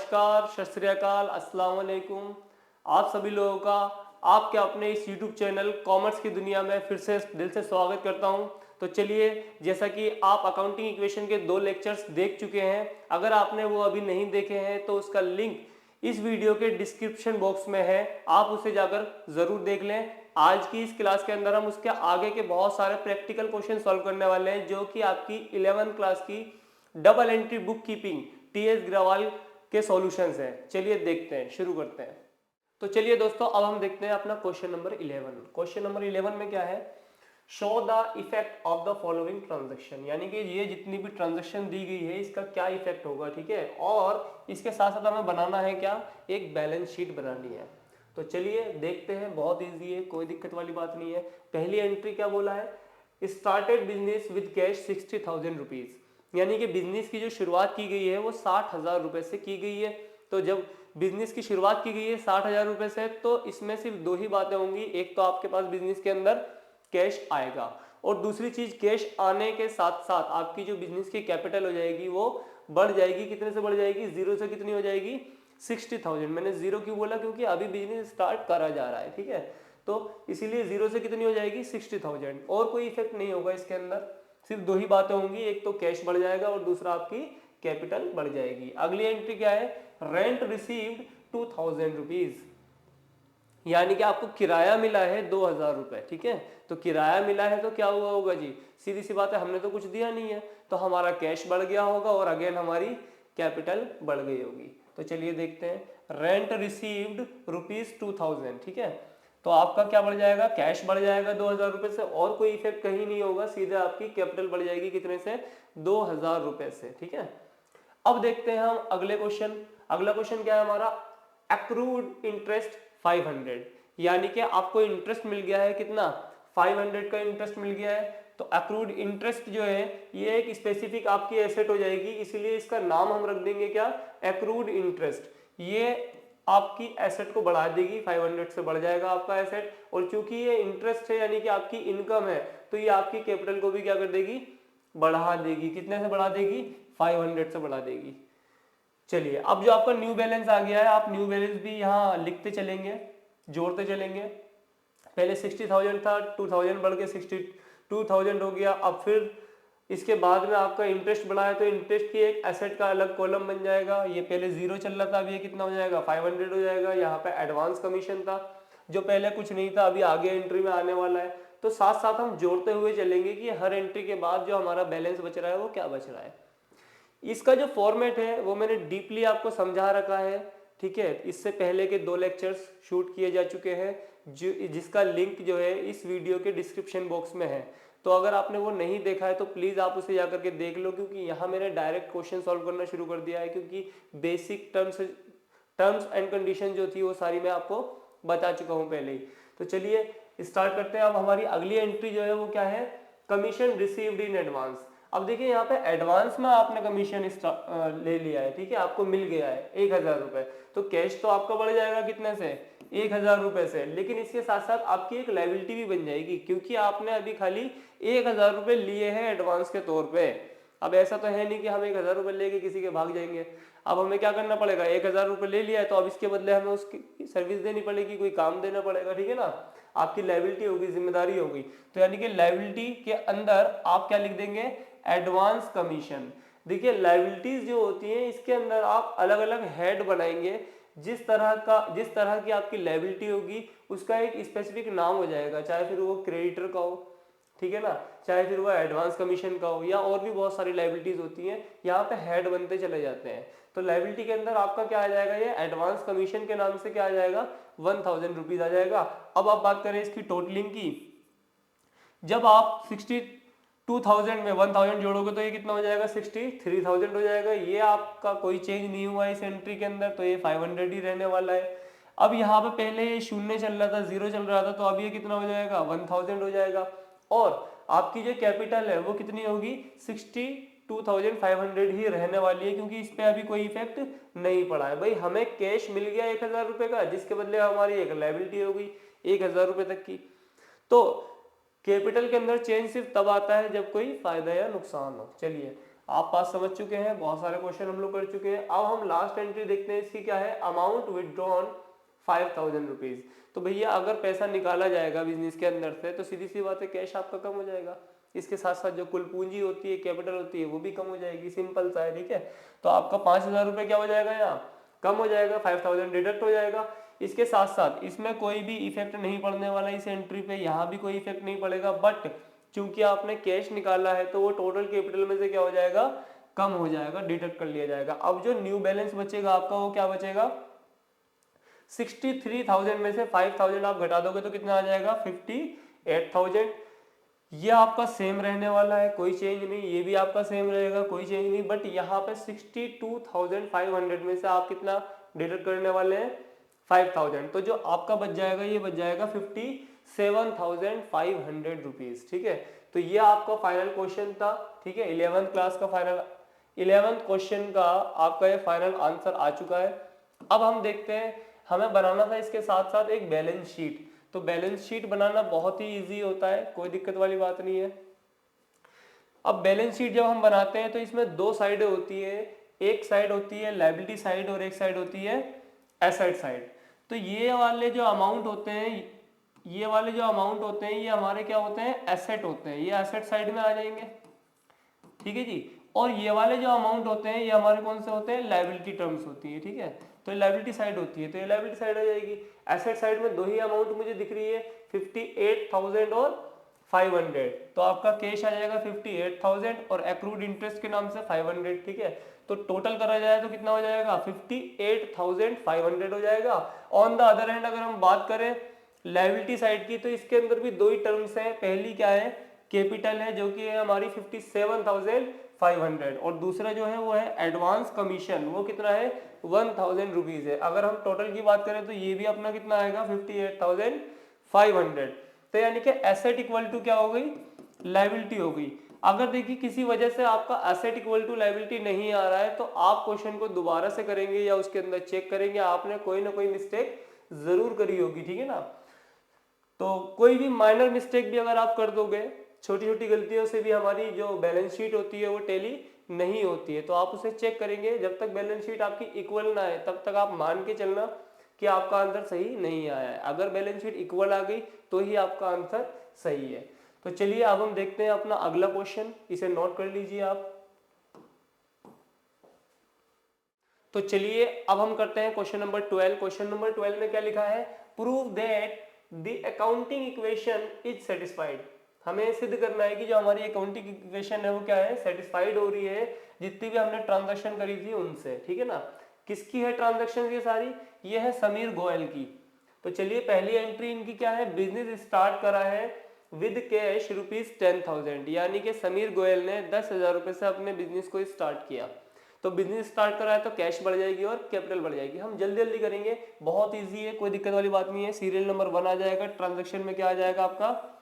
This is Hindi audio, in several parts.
नमस्कार, सत श्री अकाल, अस्सलाम वालेकुम। आप सभी लोगों का आपके अपने इस YouTube चैनल कॉमर्स की दुनिया में फिर से दिल से स्वागत करता हूं। तो चलिए, जैसा कि आप अकाउंटिंग इक्वेशन के 2 लेक्चर्स देख चुके हैं, अगर आपने वो अभी नहीं देखे हैं तो उसका लिंक इस वीडियो के डिस्क्रिप्शन बॉक्स में है, आप उसे जाकर ज़रूर देख लें। आज की इस क्लास के अंदर हम उसके आगे के बहुत सारे प्रैक्टिकल क्वेश्चन सॉल्व करने वाले हैं, जो कि आपकी 11th क्लास की double entry bookkeeping TS Grewal के सॉल्यूशंस हैं। चलिए देखते हैं, शुरू करते हैं। तो चलिए दोस्तों, अब हम देखते हैं अपना क्वेश्चन नंबर 11। क्वेश्चन नंबर 11 में क्या है, show the effect of the following transaction, यानी कि ये जितनी भी ट्रांजैक्शन दी गई है इसका क्या इफेक्ट होगा, ठीक है। और इसके साथ साथ हमें बनाना है क्या, एक बैलेंस शीट बनानी है। तो चलिए देखते हैं, बहुत ईजी है, कोई दिक्कत वाली बात नहीं है। पहली एंट्री क्या बोला है, started business with cash 60,000 rupees, यानी कि बिजनेस की जो शुरुआत की गई है वो 60,000 रुपए से की गई है। तो जब बिजनेस की शुरुआत की गई है 60,000 रुपए से, तो इसमें सिर्फ दो ही बातें होंगी। एक तो आपके पास बिजनेस के अंदर कैश आएगा, और दूसरी चीज, कैश आने के साथ साथ आपकी जो बिजनेस की कैपिटल हो जाएगी वो बढ़ जाएगी। कितने से बढ़ जाएगी, जीरो से कितनी हो जाएगी, 60,000। मैंने जीरो क्यों बोला, क्योंकि अभी बिजनेस स्टार्ट करा जा रहा है, ठीक है। तो इसीलिए जीरो से कितनी हो जाएगी, 60,000। और कोई इफेक्ट नहीं होगा इसके अंदर, सिर्फ दो ही बातें होंगी, एक तो कैश बढ़ जाएगा और दूसरा आपकी कैपिटल बढ़ जाएगी। अगली एंट्री क्या है, रेंट रिसीव्ड 2,000 रुपीज, यानी कि आपको किराया मिला है 2,000 रुपए, ठीक है। तो किराया मिला है तो क्या हुआ होगा जी, सीधी सी बात है, हमने तो कुछ दिया नहीं है, तो हमारा कैश बढ़ गया होगा और अगेन हमारी कैपिटल बढ़ गई होगी। तो चलिए देखते हैं, रेंट रिसीव्ड ₹2,000, ठीक है। तो आपका क्या बढ़ जाएगा, कैश बढ़ जाएगा 2,000 रुपए से, और कोई इफेक्ट कहीं नहीं होगा, सीधे आपकी कैपिटल बढ़ जाएगी कितने से, 2,000 रुपए से, ठीक है। अब देखते हैं हम अगले क्वेश्चन। अगला क्वेश्चन क्या है हमारा, एक्रूड इंटरेस्ट 500, यानी कि आपको इंटरेस्ट मिल गया है कितना, 500 का इंटरेस्ट मिल गया है। तो अक्रूड इंटरेस्ट जो है ये एक स्पेसिफिक आपकी एसेट हो जाएगी, इसीलिए इसका नाम हम रख देंगे क्या, एक्रूड इंटरेस्ट। ये आपकी एसेट को बढ़ा देगी, 500 से बढ़ जाएगा आपका एसेट, और चूंकि ये इंटरेस्ट है यानी कि आपकी इनकम है, तो ये आपकी कैपिटल को भी क्या कर देगी, बढ़ा देगी। कितने से बढ़ा देगी, 500 से बढ़ा देगी। चलिए, अब जो आपका न्यू बैलेंस आ गया है, आप न्यू बैलेंस भी यहाँ लिखते चलेंगे, जोड़ते चलेंगे। पहले 60,000 था, 2,000 बढ़ के 62,000 हो गया। अब फिर इसके बाद में आपका इंटरेस्ट बढ़ा है, तो इंटरेस्ट की एक एसेट का अलग कॉलम बन जाएगा। ये पहले जीरो चल रहा था, अब ये कितना हो जाएगा, 500 हो जाएगा। यहाँ पे एडवांस कमीशन था, जो पहले कुछ नहीं था, अभी आगे एंट्री में आने वाला है। तो साथ साथ हम जोड़ते हुए चलेंगे कि हर एंट्री के बाद जो हमारा बैलेंस बच रहा है वो क्या बच रहा है। इसका जो फॉर्मेट है वो मैंने डीपली आपको समझा रखा है, ठीक है। इससे पहले के 2 लेक्चर्स शूट किए जा चुके हैं, जिसका लिंक जो है इस वीडियो के डिस्क्रिप्शन बॉक्स में है। तो अगर आपने वो नहीं देखा है तो प्लीज़ आप उसे जाकर के देख लो, क्योंकि यहाँ मैंने डायरेक्ट क्वेश्चन सॉल्व करना शुरू कर दिया है, क्योंकि बेसिक टर्म्स एंड कंडीशन जो थी वो सारी मैं आपको बता चुका हूँ पहले ही। तो चलिए स्टार्ट करते हैं। अब हमारी अगली एंट्री जो है वो क्या है, कमीशन रिसीव्ड इन एडवांस। अब देखिए यहाँ पे एडवांस में आपने कमीशन ले लिया है, ठीक है, आपको मिल गया है 1,000 रुपए। तो कैश तो आपका बढ़ जाएगा कितने से, 1,000 रुपए से, लेकिन इसके साथ साथ आपकी एक लायबिलिटी भी बन जाएगी, क्योंकि आपने अभी खाली 1,000 रुपए लिए हैं एडवांस के तौर पे। अब ऐसा तो है नहीं कि हम 1,000 रुपए लेके किसी के भाग जाएंगे। अब हमें क्या करना पड़ेगा, 1,000 रुपए ले लिया है तो अब इसके बदले हमें उसकी सर्विस देनी पड़ेगी, कोई काम देना पड़ेगा, ठीक है ना। आपकी लायबिलिटी होगी, जिम्मेदारी होगी। तो यानी कि लायबिलिटी के अंदर आप क्या लिख देंगे, एडवांस कमीशन। देखिए लायबिलिटीज जो होती हैं इसके अंदर आप अलग अलग हेड बनाएंगे, जिस तरह की आपकी लायबिलिटी होगी उसका एक स्पेसिफिक नाम हो जाएगा, चाहे फिर वो क्रेडिटर का हो, ठीक है ना, चाहे फिर वो एडवांस कमीशन का हो, या और भी बहुत सारी लायबिलिटीज होती हैं, यहाँ पे हेड बनते चले जाते हैं। तो लायबिलिटी के अंदर आपका क्या आ जाएगा, ये एडवांस कमीशन के नाम से क्या आ जाएगा, 1,000 रुपीज आ जाएगा। अब आप बात करें इसकी टोटलिंग की, जब आप 62,000 में 1,000 जोड़ोगे तो ये कितना हो जाएगा, 63,000 हो जाएगा। ये आपका कोई चेंज नहीं हुआ इस एंट्री के अंदर, तो ये 500 ही रहने वाला है। अब यहाँ पे पहले ये शून्य चल रहा था, जीरो चल रहा था, तो अब ये कितना हो जाएगा, 1,000 हो जाएगा। और आपकी जो कैपिटल है वो कितनी होगी, 62,500 ही रहने वाली है, क्योंकि इस पे अभी कोई इफेक्ट नहीं पड़ा है। भाई हमें कैश मिल गया 1,000 रुपए का, जिसके बदले हमारी एक लायबिलिटी हो गई 1,000 रुपए तक की। तो कैपिटल के अंदर चेंज सिर्फ तब आता है जब कोई फायदा या नुकसान हो। चलिए आप पास समझ चुके हैं, बहुत सारे क्वेश्चन हम लोग कर चुके हैं। अब हम लास्ट एंट्री देखते हैं, इसकी क्या है, अमाउंट विदड्रॉन 5000 रुपीज। तो भैया अगर पैसा निकाला जाएगा बिजनेस के अंदर से तो सीधी सी बात है कैश आपका कम हो जाएगा, इसके साथ साथ जो कुल पूंजी होती है, कैपिटल होती है, वो भी कम हो जाएगी, सिंपल सा है, ठीक है। तो आपका 5000 रुपये क्या हो जाएगा, यहाँ कम हो जाएगा, 5000 डिडक्ट हो जाएगा। इसके साथ साथ इसमें कोई भी इफेक्ट नहीं पड़ने वाला इस एंट्री पे, यहाँ भी कोई इफेक्ट नहीं पड़ेगा, बट चूंकि आपने कैश निकाला है तो वो टोटल कैपिटल में से क्या हो जाएगा, कम हो जाएगा, डिडक्ट कर लिया जाएगा। अब जो न्यू बैलेंस बचेगा आपका वो क्या बचेगा, 63,000 में से 5,000 आप घटा दोगे तो कितना आ जाएगा, 58,000। ये आपका सेम रहने वाला है, कोई चेंज नहीं, ये भी आपका सेम रहेगा, कोई चेंज नहीं, बट यहाँ पे 62,500 में से आप कितना डिडक्ट करने वाले हैं, 5,000। तो जो आपका बच जाएगा ये बच जाएगा 57,500 रुपीज, ठीक है। तो ये आपका फाइनल क्वेश्चन था, ठीक है, 11th क्लास का फाइनल 11th क्वेश्चन का आपका ये फाइनल आंसर आ चुका है। अब हम देखते हैं, हमें बनाना था इसके साथ साथ एक बैलेंस शीट। तो बैलेंस शीट बनाना बहुत ही इजी होता है, कोई दिक्कत वाली बात नहीं है। अब बैलेंस शीट जब हम बनाते हैं तो इसमें दो साइडें होती है, एक साइड होती है लायबिलिटी साइड और एक साइड होती है एसेट साइड। तो ये वाले जो अमाउंट होते हैं, ये वाले जो अमाउंट होते हैं ये हमारे क्या होते हैं, एसेट होते हैं, ये एसेट साइड में आ जाएंगे, ठीक है जी। और ये वाले जो अमाउंट होते हैं ये हमारे कौन से होते हैं, लायबिलिटी टर्म्स होती है, ठीक है। तो लायबिलिटी साइड होती है, तो ये लायबिलिटी साइड आ जाएगी। एसेट साइड में दो ही अमाउंट मुझे दिख रही है, 58,000 और 500। तो आपका कैश आ जाएगा 58,000 और एक्रूड इंटरेस्ट के नाम से 500, ठीक है। तो टोटल करा जाए तो कितना हो जाएगा, 58,500 हो जाएगा। ऑन द अदर हैंड अगर हम बात करें लायबिलिटी साइड की, तो इसके अंदर भी दो ही टर्म्स हैं, पहली क्या है, कैपिटल है जो कि है हमारी 57,500 और दूसरा जो है वो है एडवांस कमीशन, वो कितना है 1,000 रुपीज है। अगर हम टोटल की बात करें तो ये भी अपना कितना आएगा 58,500। तो यानी कि एसेट इक्वल टू क्या हो गई, लायबिलिटी हो गई। अगर देखिए किसी वजह से आपका एसेट इक्वल टू लायबिलिटी नहीं आ रहा है तो आप क्वेश्चन को दोबारा से करेंगे या उसके अंदर चेक करेंगे, आपने कोई ना कोई मिस्टेक जरूर करी होगी, ठीक है ना। तो कोई भी माइनर मिस्टेक भी अगर आप कर दोगे, छोटी छोटी गलतियों से भी हमारी जो बैलेंस शीट होती है वो टैली नहीं होती है, तो आप उसे चेक करेंगे। जब तक बैलेंस शीट आपकी इक्वल ना है तब तक आप मान के चलना कि आपका आंसर सही नहीं आया है। अगर बैलेंस शीट इक्वल आ गई तो ही आपका आंसर सही है। तो चलिए अब हम देखते हैं अपना अगला क्वेश्चन, इसे नोट कर लीजिए आप। तो चलिए अब हम करते हैं क्वेश्चन नंबर 12। क्वेश्चन नंबर 12 में क्या लिखा है, prove that the accounting equation is satisfied. हमें सिद्ध करना है कि जो हमारी अकाउंटिंग इक्वेशन है वो क्या है, सेटिस्फाइड हो रही है जितनी भी हमने ट्रांजैक्शन करी थी उनसे, ठीक है ना। किसकी है ट्रांजैक्शन ये सारी, ये है समीर गोयल की। तो चलिए पहली एंट्री इनकी क्या है, बिजनेस स्टार्ट करा है विद कैश ₹10,000, यानी कि समीर गोयल ने 10,000 रुपए से अपने बिजनेस को स्टार्ट किया। तो बिजनेस स्टार्ट करा है तो कैश बढ़ जाएगी और कैपिटल बढ़ जाएगी। हम जल्दी जल्दी करेंगे, बहुत इजी है, कोई दिक्कत वाली बात नहीं है। सीरियल नंबर 1 आ जाएगा, ट्रांजैक्शन में क्या आ जाएगा आपका,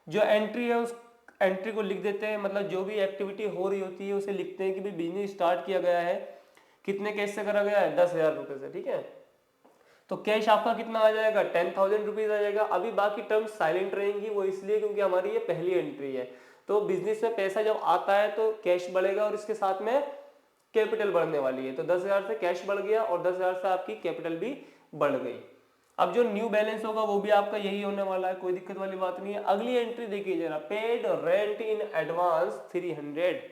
जो एंट्री है उस एंट्री को लिख देते हैं, मतलब जो भी एक्टिविटी हो रही होती है उसे लिखते हैं कि भाई बिजनेस स्टार्ट किया गया है, कितने कैश से करा गया है, 10,000 रुपए से, ठीक है। तो कैश आपका कितना आ जाएगा, 10,000 रुपीज आ जाएगा। अभी बाकी टर्म्स साइलेंट रहेंगी, वो इसलिए क्योंकि हमारी ये पहली एंट्री है। तो बिजनेस में पैसा जब आता है तो कैश बढ़ेगा और इसके साथ में कैपिटल बढ़ने वाली है। तो 10,000 से कैश बढ़ गया और 10,000 से आपकी कैपिटल भी बढ़ गई। अब जो न्यू बैलेंस होगा वो भी आपका यही होने वाला है, कोई दिक्कत वाली बात नहीं है। अगली एंट्री देखिए जरा, पेड रेंट इन एडवांस 300,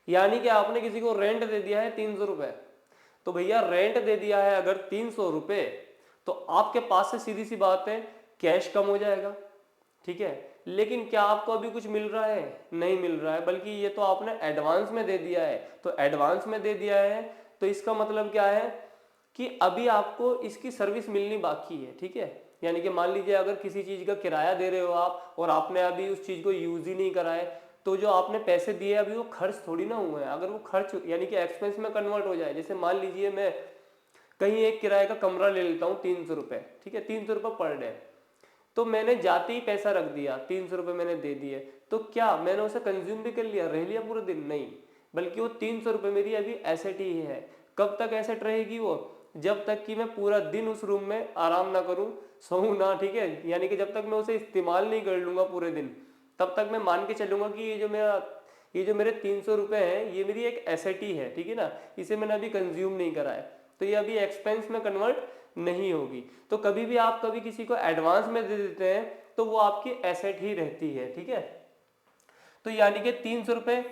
यानी कि आपने किसी को रेंट दे दिया है 300 रुपए। तो भैया रेंट दे दिया है अगर 300 रुपए, तो आपके पास से सीधी सी बात है कैश कम हो जाएगा, ठीक है। लेकिन क्या आपको अभी कुछ मिल रहा है, नहीं मिल रहा है, बल्कि ये तो आपने एडवांस में दे दिया है। तो एडवांस में दे दिया है तो इसका मतलब क्या है कि अभी आपको इसकी सर्विस मिलनी बाकी है, ठीक है। यानी कि मान लीजिए अगर किसी चीज का किराया दे रहे हो आप और आपने अभी उस चीज को यूज ही नहीं करा है, तो जो आपने पैसे दिए अभी वो खर्च थोड़ी ना हुए हैं। अगर वो खर्च यानी कि एक्सपेंस में कन्वर्ट हो जाए, जैसे मान लीजिए मैं कहीं एक किराए का कमरा ले लेता हूँ 300 रुपये, ठीक है, 300 रुपये पर डे। तो मैंने जाते ही पैसा रख दिया, 300 रुपये मैंने दे दिए, तो क्या मैंने उसे कंज्यूम भी कर लिया, रह लिया पूरे दिन, नहीं, बल्कि वो 300 रुपये मेरी अभी एसेट ही है। कब तक एसेट रहेगी वो, जब तक कि मैं पूरा दिन उस रूम में आराम ना करूं, सोऊं ना, ठीक है। यानी कि जब तक मैं उसे इस्तेमाल नहीं कर लूंगा पूरे दिन, तब तक मैं मान के चलूंगा कि ये जो मेरा ये जो मेरे 300 रुपये हैं ये मेरी एक एसेट ही है, ठीक है ना, इसे मैंने अभी कंज्यूम नहीं करा है, तो ये अभी एक्सपेंस में कन्वर्ट नहीं होगी। तो कभी भी आप कभी किसी को एडवांस में दे देते हैं तो वो आपकी एसेट ही रहती है, ठीक है। तो यानी कि 300 रुपये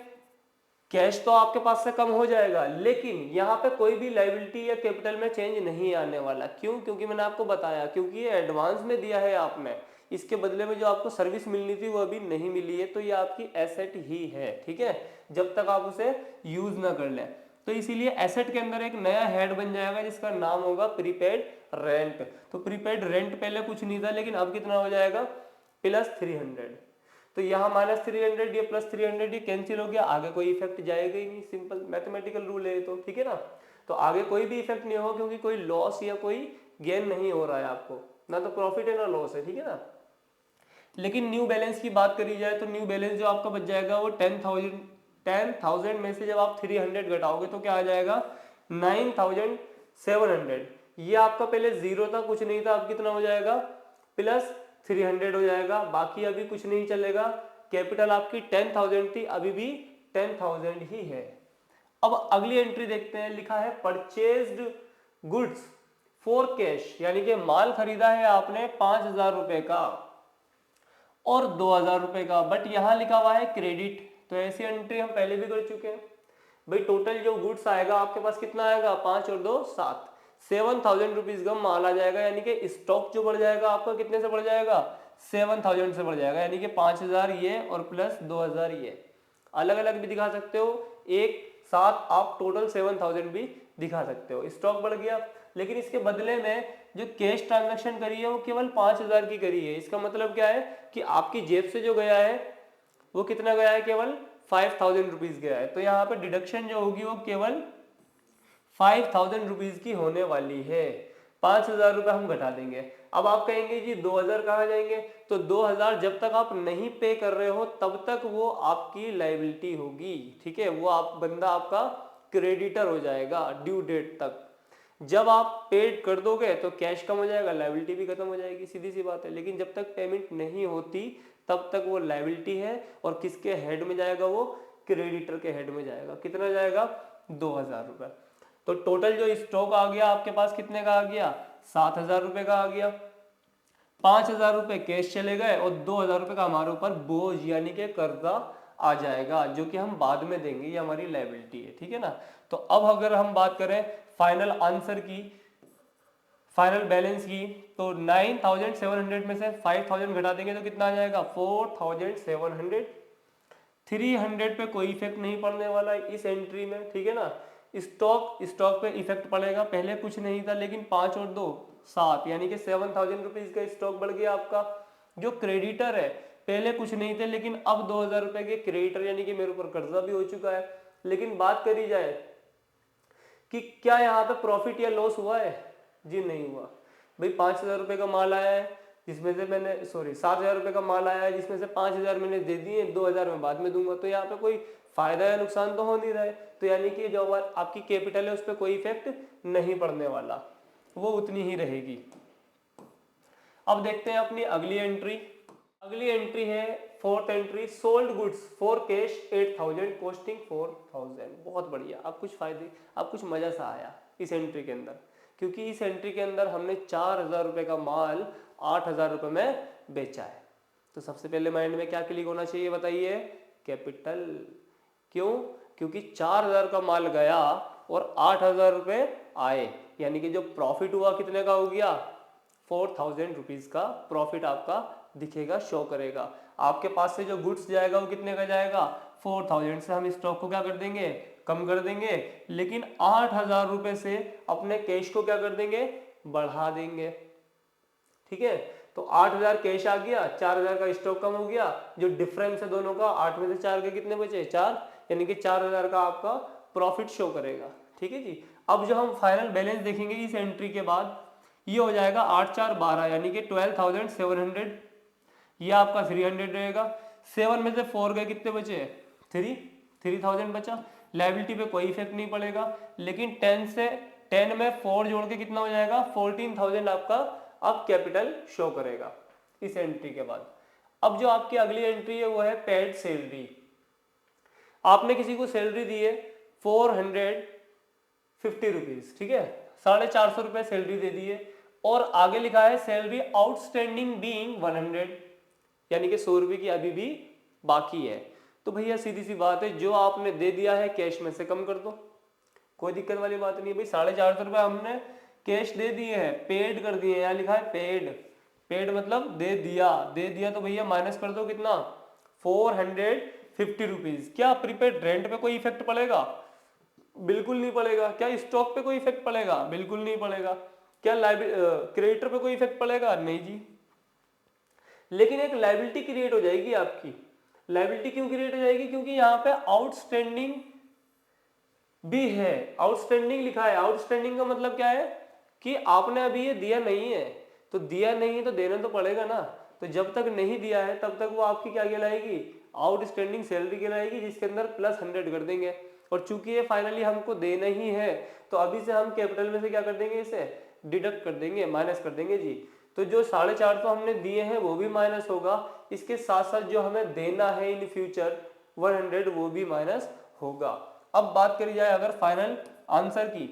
कैश तो आपके पास से कम हो जाएगा, लेकिन यहाँ पे कोई भी लायबिलिटी या कैपिटल में चेंज नहीं आने वाला। क्यों? क्योंकि मैंने आपको बताया, क्योंकि ये एडवांस में दिया है आपने, इसके बदले में जो आपको सर्विस मिलनी थी वो अभी नहीं मिली है, तो ये आपकी एसेट ही है, ठीक है, जब तक आप उसे यूज ना कर लें। तो इसीलिए एसेट के अंदर एक नया हेड बन जाएगा जिसका नाम होगा प्रीपेड रेंट। तो प्रीपेड रेंट पहले कुछ नहीं था, लेकिन अब कितना हो जाएगा, +300। तो यहाँ -300 ये +300 ये कैंसिल हो गया, आगे कोई इफेक्ट जाएगा ही नहीं, सिंपल मैथमेटिकल रूल है तो, ठीक है ना। तो आगे कोई भी इफेक्ट नहीं होगा, क्योंकि कोई लॉस या कोई गेन नहीं हो रहा है आपको, ना तो प्रॉफिट है ना लॉस है, ठीक है ना। लेकिन न्यू बैलेंस की बात करी जाए तो न्यू बैलेंस जो आपका बच जाएगा वो 10,000 में से जब आप 300 घटाओगे तो क्या आ जाएगा, 9,700। ये आपका पहले जीरो था, कुछ नहीं था, अब कितना हो जाएगा, +300 हो जाएगा। बाकी अभी कुछ नहीं चलेगा, कैपिटल आपकी 10,000 थी, अभी भी 10,000 ही है। अब अगली एंट्री देखते हैं, लिखा है परचेज्ड गुड्स फॉर कैश, यानी कि माल खरीदा है आपने 5,000 रुपए का और 2,000 रुपए का, बट यहां लिखा हुआ है क्रेडिट। तो ऐसी एंट्री हम पहले भी कर चुके हैं भाई। टोटल जो गुड्स आएगा आपके पास कितना आएगा, 5 और 2 7, 7,000 रुपीज का माल आ जाएगा, यानी कि स्टॉक जो बढ़ जाएगा आपका कितने से बढ़ जाएगा, 7,000 से बढ़ जाएगा, यानी कि 5,000 ये और +2,000 ये। अलग अलग भी दिखा सकते हो, एक साथ आप टोटल 7,000 भी दिखा सकते हो। स्टॉक बढ़ गया, लेकिन इसके बदले में जो कैश ट्रांजैक्शन करी है वो केवल 5,000 की करी है। इसका मतलब क्या है कि आपकी जेब से जो गया है वो कितना गया है, केवल 5,000 रुपीज गया है। तो यहाँ पे डिडक्शन जो होगी वो केवल 5,000 रुपीज की होने वाली है। 5,000 रुपये हम घटा देंगे। अब आप कहेंगे जी 2,000 कहाँ जाएंगे, तो 2,000 जब तक आप नहीं पे कर रहे हो तब तक वो आपकी लायबिलिटी होगी, ठीक है, वो आप बंदा आपका क्रेडिटर हो जाएगा ड्यू डेट तक। जब आप पेड कर दोगे तो कैश कम हो जाएगा, लायबिलिटी भी खत्म हो जाएगी, सीधी सी बात है। लेकिन जब तक पेमेंट नहीं होती तब तक वो लायबिलिटी है, और किसके हेड में जाएगा, वो क्रेडिटर के हेड में जाएगा। कितना जाएगा, 2,000 रुपए। तो टोटल जो स्टॉक आ गया आपके पास कितने का आ गया, 7,000 रुपए का आ गया। 5,000 रुपए कैश चले गए और 2,000 रुपए का हमारे ऊपर बोझ यानी कि कर्जा आ जाएगा, जो कि हम बाद में देंगे, ये हमारी लायबिलिटी है, ठीक है ना। तो अब अगर हम बात करें फाइनल आंसर की, फाइनल बैलेंस की, तो 9,700 में से 5,000 घटा देंगे तो कितना आ जाएगा, 4,700। 300 पे कोई इफेक्ट नहीं पड़ने वाला है इस एंट्री में, ठीक है ना। स्टॉक पे इफेक्ट पड़ेगा, पहले कुछ नहीं था, लेकिन 5 और 2 7, यानी कि 7,000 रुपीज का स्टॉक बढ़ गया आपका। जो क्रेडिटर है, पहले कुछ नहीं थे, लेकिन अब 2,000 रुपए के क्रेडिटर, यानी कि मेरे ऊपर कर्जा भी हो चुका है। लेकिन बात करी जाए कि क्या यहाँ पे प्रॉफिट या लॉस हुआ है, जी नहीं हुआ भाई। 5,000 रुपए का माल आया है, जिसमें से मैंने 7,000 रुपए का माल आया है, जिसमें से 5,000 मैंने दे दिए, 2,000 मैं बाद में दूंगा, तो यहाँ पे कोई फायदा या नुकसान तो हो नहीं रहा है। तो यानी कि जो आपकी कैपिटल है उस पर कोई इफेक्ट नहीं पड़ने वाला, वो उतनी ही रहेगी। अब देखते हैं अपनी अगली एंट्री। अगली एंट्री है fourth entry, sold goods for cash 8,000 costing 4,000। बहुत बढ़िया, अब कुछ मजा सा आया इस एंट्री के अंदर, क्योंकि इस एंट्री के अंदर हमने 4,000 रुपए का माल 8,000 रुपए में बेचा है। तो सबसे पहले माइंड में क्या क्लिक होना चाहिए बताइए, कैपिटल। क्यों? क्योंकि 4,000 का माल गया और 8,000 रुपए आए, यानी कि जो प्रॉफिट हुआ कितने का हो गया, 4,000 रुपीज का प्रॉफिट आपका दिखेगा, शो करेगा। आपके पास से जो गुड्स जाएगा वो कितने का जाएगा, 4,000 से हम स्टॉक को क्या कर देंगे, कम कर देंगे, लेकिन 8,000 रुपए से अपने कैश को क्या कर देंगे, बढ़ा देंगे, ठीक है। तो 8,000 कैश आ गया, 4,000 का स्टॉक कम हो गया, जो डिफरेंस है दोनों का, 8 में से 4 के कितने बचे, 4, यानी कि 4,000 का आपका प्रॉफिट शो करेगा, ठीक है जी। अब जो हम फाइनल बैलेंस देखेंगे इस एंट्री के बाद, ये हो जाएगा 8 4 12, यानी कि 12,700। ये आपका 300 रहेगा। 7 में से 4 गए, कितने बचे, 3,000 बचा। लायबिलिटी पे कोई इफेक्ट नहीं पड़ेगा, लेकिन 10 में 4 जोड़ के कितना हो जाएगा, 14,000 आपका अब कैपिटल शो करेगा इस एंट्री के बाद। अब जो आपकी अगली एंट्री है वो है पेड सैलरी। आपने किसी को सैलरी दी है 450 रुपीज, ठीक है, 450 रुपए सैलरी दे दी है, और आगे लिखा है सैलरी आउटस्टैंडिंग बीइंग 100, यानी कि 100 रुपए की अभी भी बाकी है। तो भैया सीधी सी बात है, जो आपने दे दिया है कैश में से कम कर दो, कोई दिक्कत वाली बात नहीं है भाई। 450 रुपए हमने कैश दे दिए हैं, पेड कर दिए, यहाँ लिखा है पेड, पेड मतलब दे दिया, दे दिया तो भैया माइनस कर दो कितना, 450 रुपीज। क्या प्रीपेड रेंट पे कोई इफेक्ट पड़ेगा? बिल्कुल नहीं पड़ेगा। क्या स्टॉक पे कोई इफेक्ट पड़ेगा? बिल्कुल नहीं पड़ेगा। क्या क्रेडिटर पे कोई इफेक्ट पड़ेगा? नहीं जी। लेकिन एक लायबिलिटी क्रिएट हो जाएगी आपकी। लायबिलिटी क्यों क्रिएट हो जाएगी? क्योंकि यहाँ पे आउटस्टैंडिंग भी है, आउटस्टैंडिंग लिखा है। आउटस्टैंडिंग का मतलब क्या है कि आपने अभी ये दिया नहीं है, तो दिया नहीं है तो देना तो पड़ेगा ना। तो जब तक नहीं दिया है तब तक वो आपकी क्या कहलाएगी, आउटस्टैंडिंग सैलरी कहलाएगी, जिसके अंदर प्लस 100 कर देंगे। और चूंकि ये फाइनली हमको देना ही है तो अभी से हम कैपिटल में से क्या कर देंगे, इसे डिडक्ट कर देंगे, माइनस कर देंगे जी। तो जो 450 हमने दिए हैं वो भी माइनस होगा, इसके साथ साथ जो हमें देना है इन फ्यूचर 100 वो भी माइनस होगा। अब बात करी जाए अगर फाइनल आंसर की,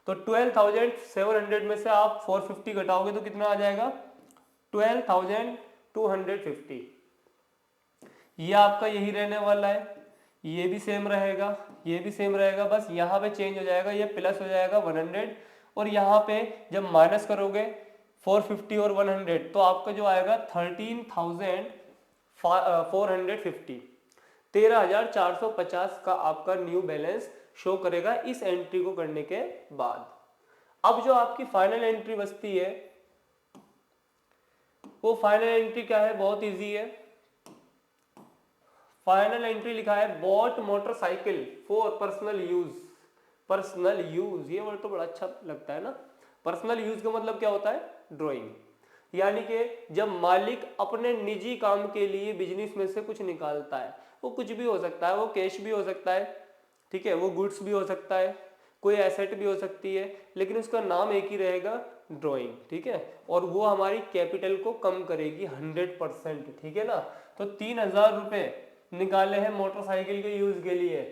तो 12,700 में से आप 450 घटाओगे तो कितना आ जाएगा, 12,250। ये आपका यही रहने वाला है, ये भी सेम रहेगा, ये भी सेम रहेगा, बस यहाँ पे चेंज हो जाएगा, ये प्लस हो जाएगा 100, और यहाँ पे जब माइनस करोगे 450 और 100 तो आपका जो आएगा 13,450, 13,450 का आपका न्यू बैलेंस शो करेगा इस एंट्री को करने के बाद। अब जो आपकी फाइनल एंट्री बचती है वो फाइनल एंट्री क्या है, बहुत इजी है। फाइनल एंट्री लिखा है bought motorcycle for personal use. Personal use, ये वर्ड तो बड़ा अच्छा लगता है ना। पर्सनल यूज का मतलब क्या होता है, ड्राइंग। यानी कि जब मालिक अपने निजी काम के लिए बिजनेस में से कुछ निकालता है, वो कुछ भी हो सकता है, वो कैश भी हो सकता है, ठीक है, वो गुड्स भी हो सकता है, कोई एसेट भी हो सकती है, लेकिन उसका नाम एक ही रहेगा, ड्राइंग, ठीक है। और वो हमारी कैपिटल को कम करेगी 100%, ठीक है ना। तो 3,000 रुपए निकाले हैं मोटरसाइकिल के यूज के लिए,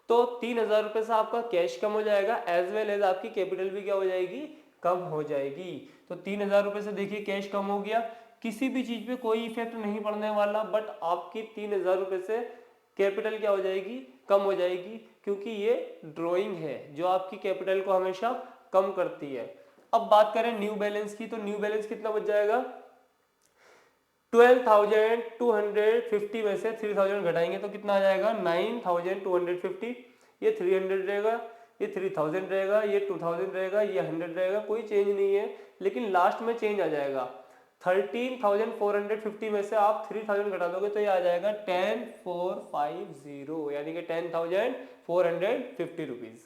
तो 3,000 रुपए से आपका कैश कम हो जाएगा, एज वेल एज आपकी कैपिटल भी क्या हो जाएगी, कम हो जाएगी। तो 3,000 रुपए से देखिए कैश कम हो गया, किसी भी चीज पे कोई इफेक्ट नहीं पड़ने वाला, बट आपकी 3,000 रुपए से कैपिटल क्या हो जाएगी, कम हो जाएगी, क्योंकि ये ड्राइंग है जो आपकी कैपिटल को हमेशा कम करती है। अब बात करें न्यू बैलेंस की, तो न्यू बैलेंस कितना बच जाएगा, 12,250 में से 3,000 घटाएंगे तो कितना आ जाएगा, 9,250। ये 300 रहेगा, ये 3,000 रहेगा, ये 2,000 रहेगा, ये 100 रहेगा, कोई चेंज नहीं है, लेकिन लास्ट में चेंज आ जाएगा। 13,450 में से आप 3,000 घटा दोगे तो ये आ जाएगा 10,450, यानी कि 10,450 रुपीज।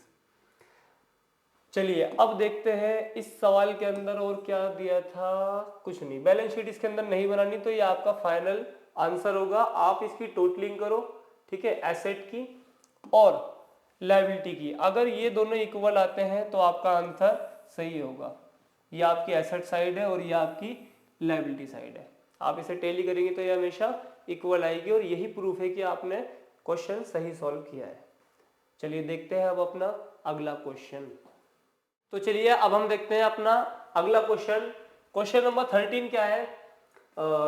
चलिए अब देखते हैं इस सवाल के अंदर और क्या दिया था, कुछ नहीं, बैलेंस शीट इसके अंदर नहीं बनानी, तो ये आपका फाइनल आंसर होगा। आप इसकी टोटलिंग करो, ठीक है, एसेट की और लायबिलिटी की, अगर ये दोनों इक्वल आते हैं तो आपका आंसर सही होगा। ये आपकी एसेट साइड है और ये आपकी लायबिलिटी साइड है। आप इसे टैली करेंगे तो ये हमेशा इक्वल आएगी, और यही प्रूफ है कि आपने क्वेश्चन सही सॉल्व किया है। चलिए देखते हैं अब अपना अगला क्वेश्चन। तो चलिए अब हम देखते हैं अपना अगला क्वेश्चन। क्वेश्चन नंबर 13 क्या है,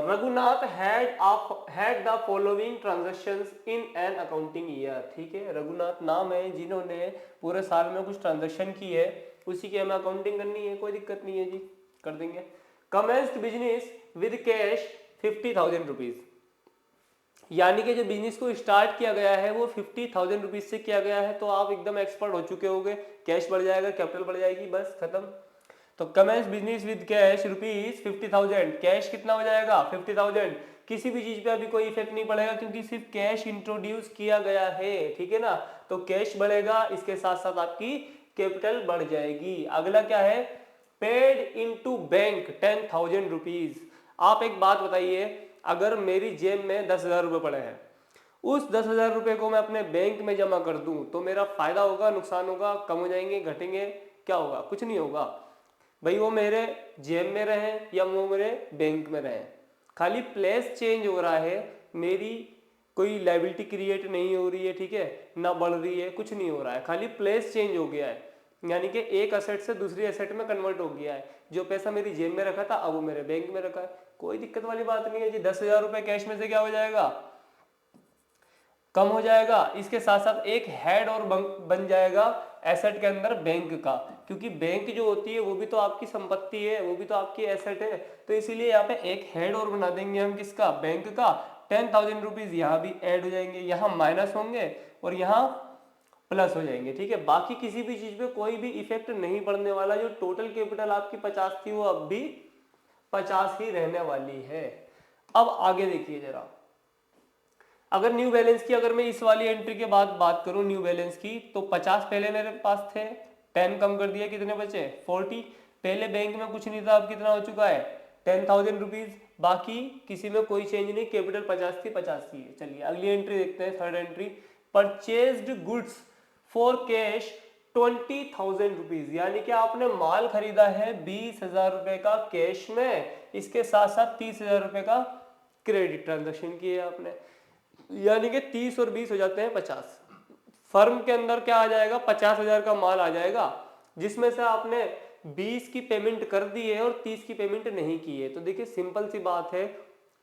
Raghunath had the following transactions in an accounting year. ठीक है, रघुनाथ नाम है जिन्होंने पूरे साल में कुछ ट्रांजैक्शन की है, उसी की हमें अकाउंटिंग करनी है, कोई दिक्कत नहीं है जी, कर देंगे। Commenced business with cash 50,000 rupees, यानी कि जो बिजनेस को स्टार्ट किया गया है वो 50,000 रुपीज से किया गया है, तो आप एकदम एक्सपर्ट हो चुके होंगे, कैश बढ़ जाएगा, कैपिटल बढ़ जाएगी, बस खत्म। तो commence business with cash rupees 50,000, cash कितना हो जाएगा 50,000। किसी भी चीज पे अभी कोई इफेक्ट नहीं पड़ेगा क्योंकि सिर्फ कैश इंट्रोड्यूस किया गया है, ठीक है ना। तो कैश बढ़ेगा, इसके साथ साथ आपकी कैपिटल बढ़ जाएगी। अगला क्या है, पेड इनटू बैंक 10,000 रुपीज। आप एक बात बताइए, अगर मेरी जेब में 10,000 रुपए पड़े हैं, उस 10,000 रुपए को मैं अपने बैंक में जमा कर दूं तो मेरा फायदा होगा, नुकसान होगा, कम हो जाएंगे, घटेंगे, क्या होगा, कुछ नहीं होगा भाई। वो मेरे जेब में रहे या वो मेरे बैंक में रहे, खाली प्लेस चेंज हो रहा है, मेरी कोई लाइबिलिटी क्रिएट नहीं हो रही है, ठीक है, ना बढ़ रही है, कुछ नहीं हो रहा है, खाली प्लेस चेंज हो गया है, यानी कि एक असेट से दूसरी असेट में कन्वर्ट हो गया है। जो पैसा मेरी जेब में रखा था अब वो मेरे बैंक में रखा है, कोई दिक्कत वाली बात नहीं है जी। 10,000 रुपये कैश में से क्या हो जाएगा, कम हो जाएगा। इसके साथ साथ एक हेड और बन जाएगा एसेट के अंदर बैंक का, क्योंकि बैंक जो होती है वो भी तो आपकी संपत्ति है, वो भी तो आपकी एसेट है, तो इसीलिए यहाँ पे एक हेड और बना देंगे हम, किसका, बैंक का। 10,000 रुपीज यहाँ भी ऐड हो जाएंगे, यहाँ माइनस होंगे और यहाँ प्लस हो जाएंगे, ठीक है। बाकी किसी भी चीज पे कोई भी इफेक्ट नहीं पड़ने वाला। जो टोटल कैपिटल आपकी 50 थी वो अब भी 50 ही रहने वाली है। अब आगे देखिए जरा, अगर न्यू बैलेंस की, अगर मैं इस वाली एंट्री के बाद बात करूं न्यू बैलेंस की, तो 50 पहले मेरे पास थे, 10 कम कर दिया, कितने बचे, 40। पहले बैंक में कुछ नहीं था, अब कितना हो चुका है, 10,000 रुपीज। बाकी किसी में कोई चेंज नहीं, कैपिटल 50 थी, 50 ही है। चलिए अगली एंट्री देखते हैं, third entry, purchased goods for cash 20,000 rupees, यानी कि आपने माल खरीदा है 20,000 रुपए का कैश में, इसके साथ साथ 30,000 रुपए का क्रेडिट ट्रांजेक्शन किया आपने, यानी कि 30 और 20 हो जाते हैं 50। फर्म के अंदर क्या आ जाएगा, 50,000 का माल आ जाएगा, जिसमें से आपने 20 की पेमेंट कर दी है और 30 की पेमेंट नहीं की है। तो देखिए सिंपल सी बात है,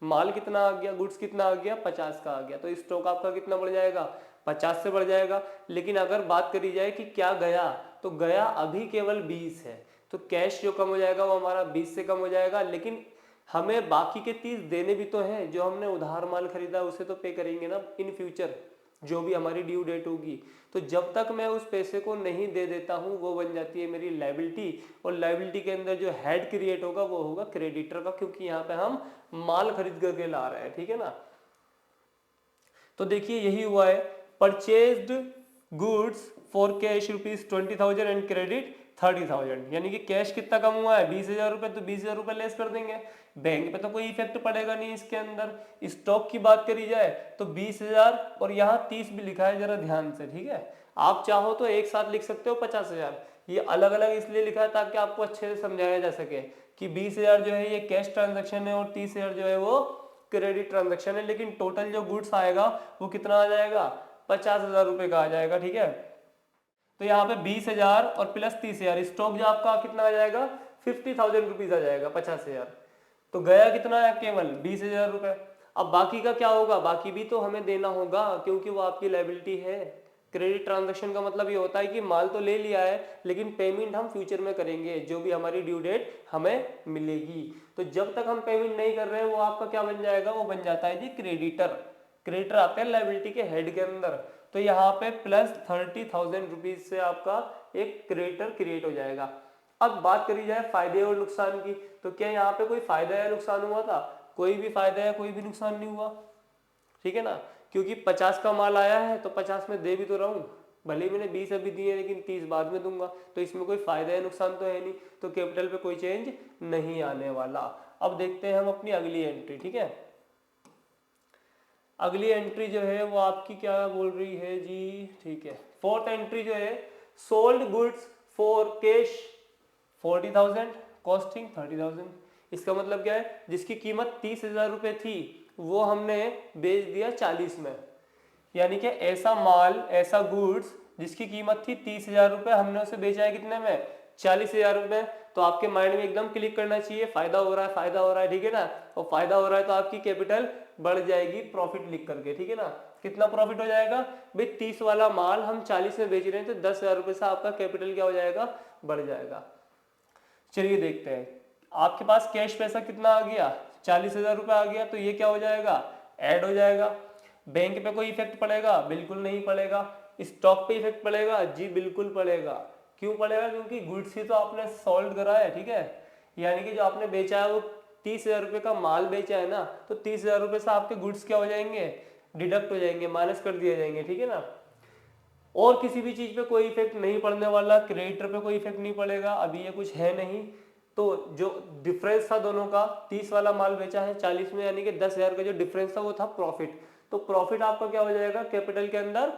माल कितना आ गया, गुड्स कितना आ गया, 50 का आ गया, तो स्टॉक आपका कितना बढ़ जाएगा, 50 से बढ़ जाएगा। लेकिन अगर बात करी जाए कि क्या गया, तो गया अभी केवल 20 है, तो कैश जो कम हो जाएगा वो हमारा 20 से कम हो जाएगा। लेकिन हमें बाकी के 30 देने भी तो हैं, जो हमने उधार माल खरीदा उसे तो पे करेंगे ना इन फ्यूचर, जो भी हमारी ड्यू डेट होगी। तो जब तक मैं उस पैसे को नहीं दे देता हूं वो बन जाती है मेरी लायबिलिटी, और लायबिलिटी के अंदर जो हेड क्रिएट होगा वो होगा क्रेडिटर का, क्योंकि यहाँ पे हम माल खरीद करके ला रहे हैं, ठीक है ना। तो देखिए यही हुआ है, purchased goods for cash rupees 20,000 and credit 30,000, यानी कि कैश कितना कम हुआ है, 20,000 रुपए, तो 20,000 रुपए लेस कर देंगे। बैंक पे तो कोई इफेक्ट पड़ेगा नहीं इसके अंदर। स्टॉक की बात करी जाए तो 20,000 और यहाँ 30 भी लिखा है, जरा ध्यान से, ठीक है। आप चाहो तो एक साथ लिख सकते हो 50,000, ये अलग अलग इसलिए लिखा है ताकि आपको अच्छे से समझाया जा सके कि 20,000 जो है ये कैश ट्रांजेक्शन है और 30,000 जो है वो क्रेडिट ट्रांजेक्शन है। लेकिन टोटल जो गुड्स आएगा वो कितना आ जाएगा, 50,000 रुपए का आ जाएगा, ठीक है। तो यहाँ पे 20,000 और प्लस 30,000, स्टॉक जो आपका कितना आ जाएगा, 50,000 रुपीज आ जाएगा, 50,000। तो गया कितना है, केवल 20,000 रुपए। अब बाकी का क्या होगा, बाकी भी तो हमें देना होगा, क्योंकि वो आपकी लायबिलिटी है। क्रेडिट ट्रांजैक्शन का मतलब ये होता है कि माल तो ले लिया है लेकिन पेमेंट हम फ्यूचर में करेंगे, जो भी हमारी ड्यू डेट हमें मिलेगी। तो जब तक हम पेमेंट नहीं कर रहे हैं वो आपका क्या बन जाएगा, वो बन जाता है जी क्रेडिटर। क्रेडिटर आते हैं लायबिलिटी के हेड के अंदर। तो यहाँ पे प्लस 30,000 रुपीज से आपका एक क्रेडिटर क्रिएट हो जाएगा। अब बात करी जाए फायदे और नुकसान की, तो क्या यहाँ पे कोई फायदा या नुकसान हुआ था, कोई भी फायदा या कोई भी नुकसान नहीं हुआ, ठीक है ना। क्योंकि 50 का माल आया है तो 50 में दे भी तो रहा हूँ, भले ही मैंने 20 अभी दिए लेकिन 30 बाद में दूंगा, तो इसमें कोई फायदा या नुकसान तो है नहीं, तो कैपिटल पे कोई चेंज नहीं आने वाला। अब देखते हैं हम अपनी अगली एंट्री, ठीक है। अगली एंट्री जो है वो आपकी क्या बोल रही है जी, ठीक है। फोर्थ एंट्री जो है, sold goods for cash 40,000, costing 30,000। इसका मतलब क्या है, जिसकी कीमत 30,000 रुपए थी वो हमने बेच दिया 40 में, यानी कि ऐसा माल, ऐसा गुड्स जिसकी कीमत थी 30,000 रुपए, हमने उसे बेचा है कितने में, 40,000 रुपए। तो आपके माइंड में एकदम क्लिक करना चाहिए, फायदा हो रहा है, फायदा हो रहा है, ठीक है ना। और फायदा हो रहा है तो आपकी कैपिटल बढ़ जाएगी प्रॉफिट लिख करके, ठीक है ना। कितना प्रॉफिट हो जाएगा भाई, 30 वाला माल हम 40 में बेच रहे हैं तो 10,000 रुपए से आपका कैपिटल क्या हो जाएगा, बढ़ जाएगा। चलिए देखते हैं, आपके पास कैश पैसा कितना आ गया, 40,000 रुपए आ गया, तो ये क्या हो जाएगा, ऐड हो जाएगा। बैंक पे कोई इफेक्ट पड़ेगा, बिल्कुल नहीं पड़ेगा। स्टॉक पे इफेक्ट पड़ेगा, जी बिल्कुल पड़ेगा। क्यों पड़ेगा, क्योंकि गुड्स ही तो आपने सोल्ड करा है, ठीक है। यानी कि जो आपने बेचा है वो 30,000 रुपए का माल बेचा है ना, तो 30,000 रुपए से आपके गुड्स क्या हो जाएंगे, डिडक्ट हो जाएंगे, माइनस कर दिए जाएंगे, ठीक है ना। और किसी भी चीज पे कोई इफेक्ट नहीं पड़ने वाला, क्रेडिटर पे कोई इफेक्ट नहीं पड़ेगा, अभी ये कुछ है नहीं। तो जो डिफरेंस था दोनों का, 30 वाला माल बेचा है 40 में, यानी कि 10,000 का जो डिफरेंस था वो था प्रॉफिट। तो प्रॉफिट आपका क्या हो जाएगा, कैपिटल के अंदर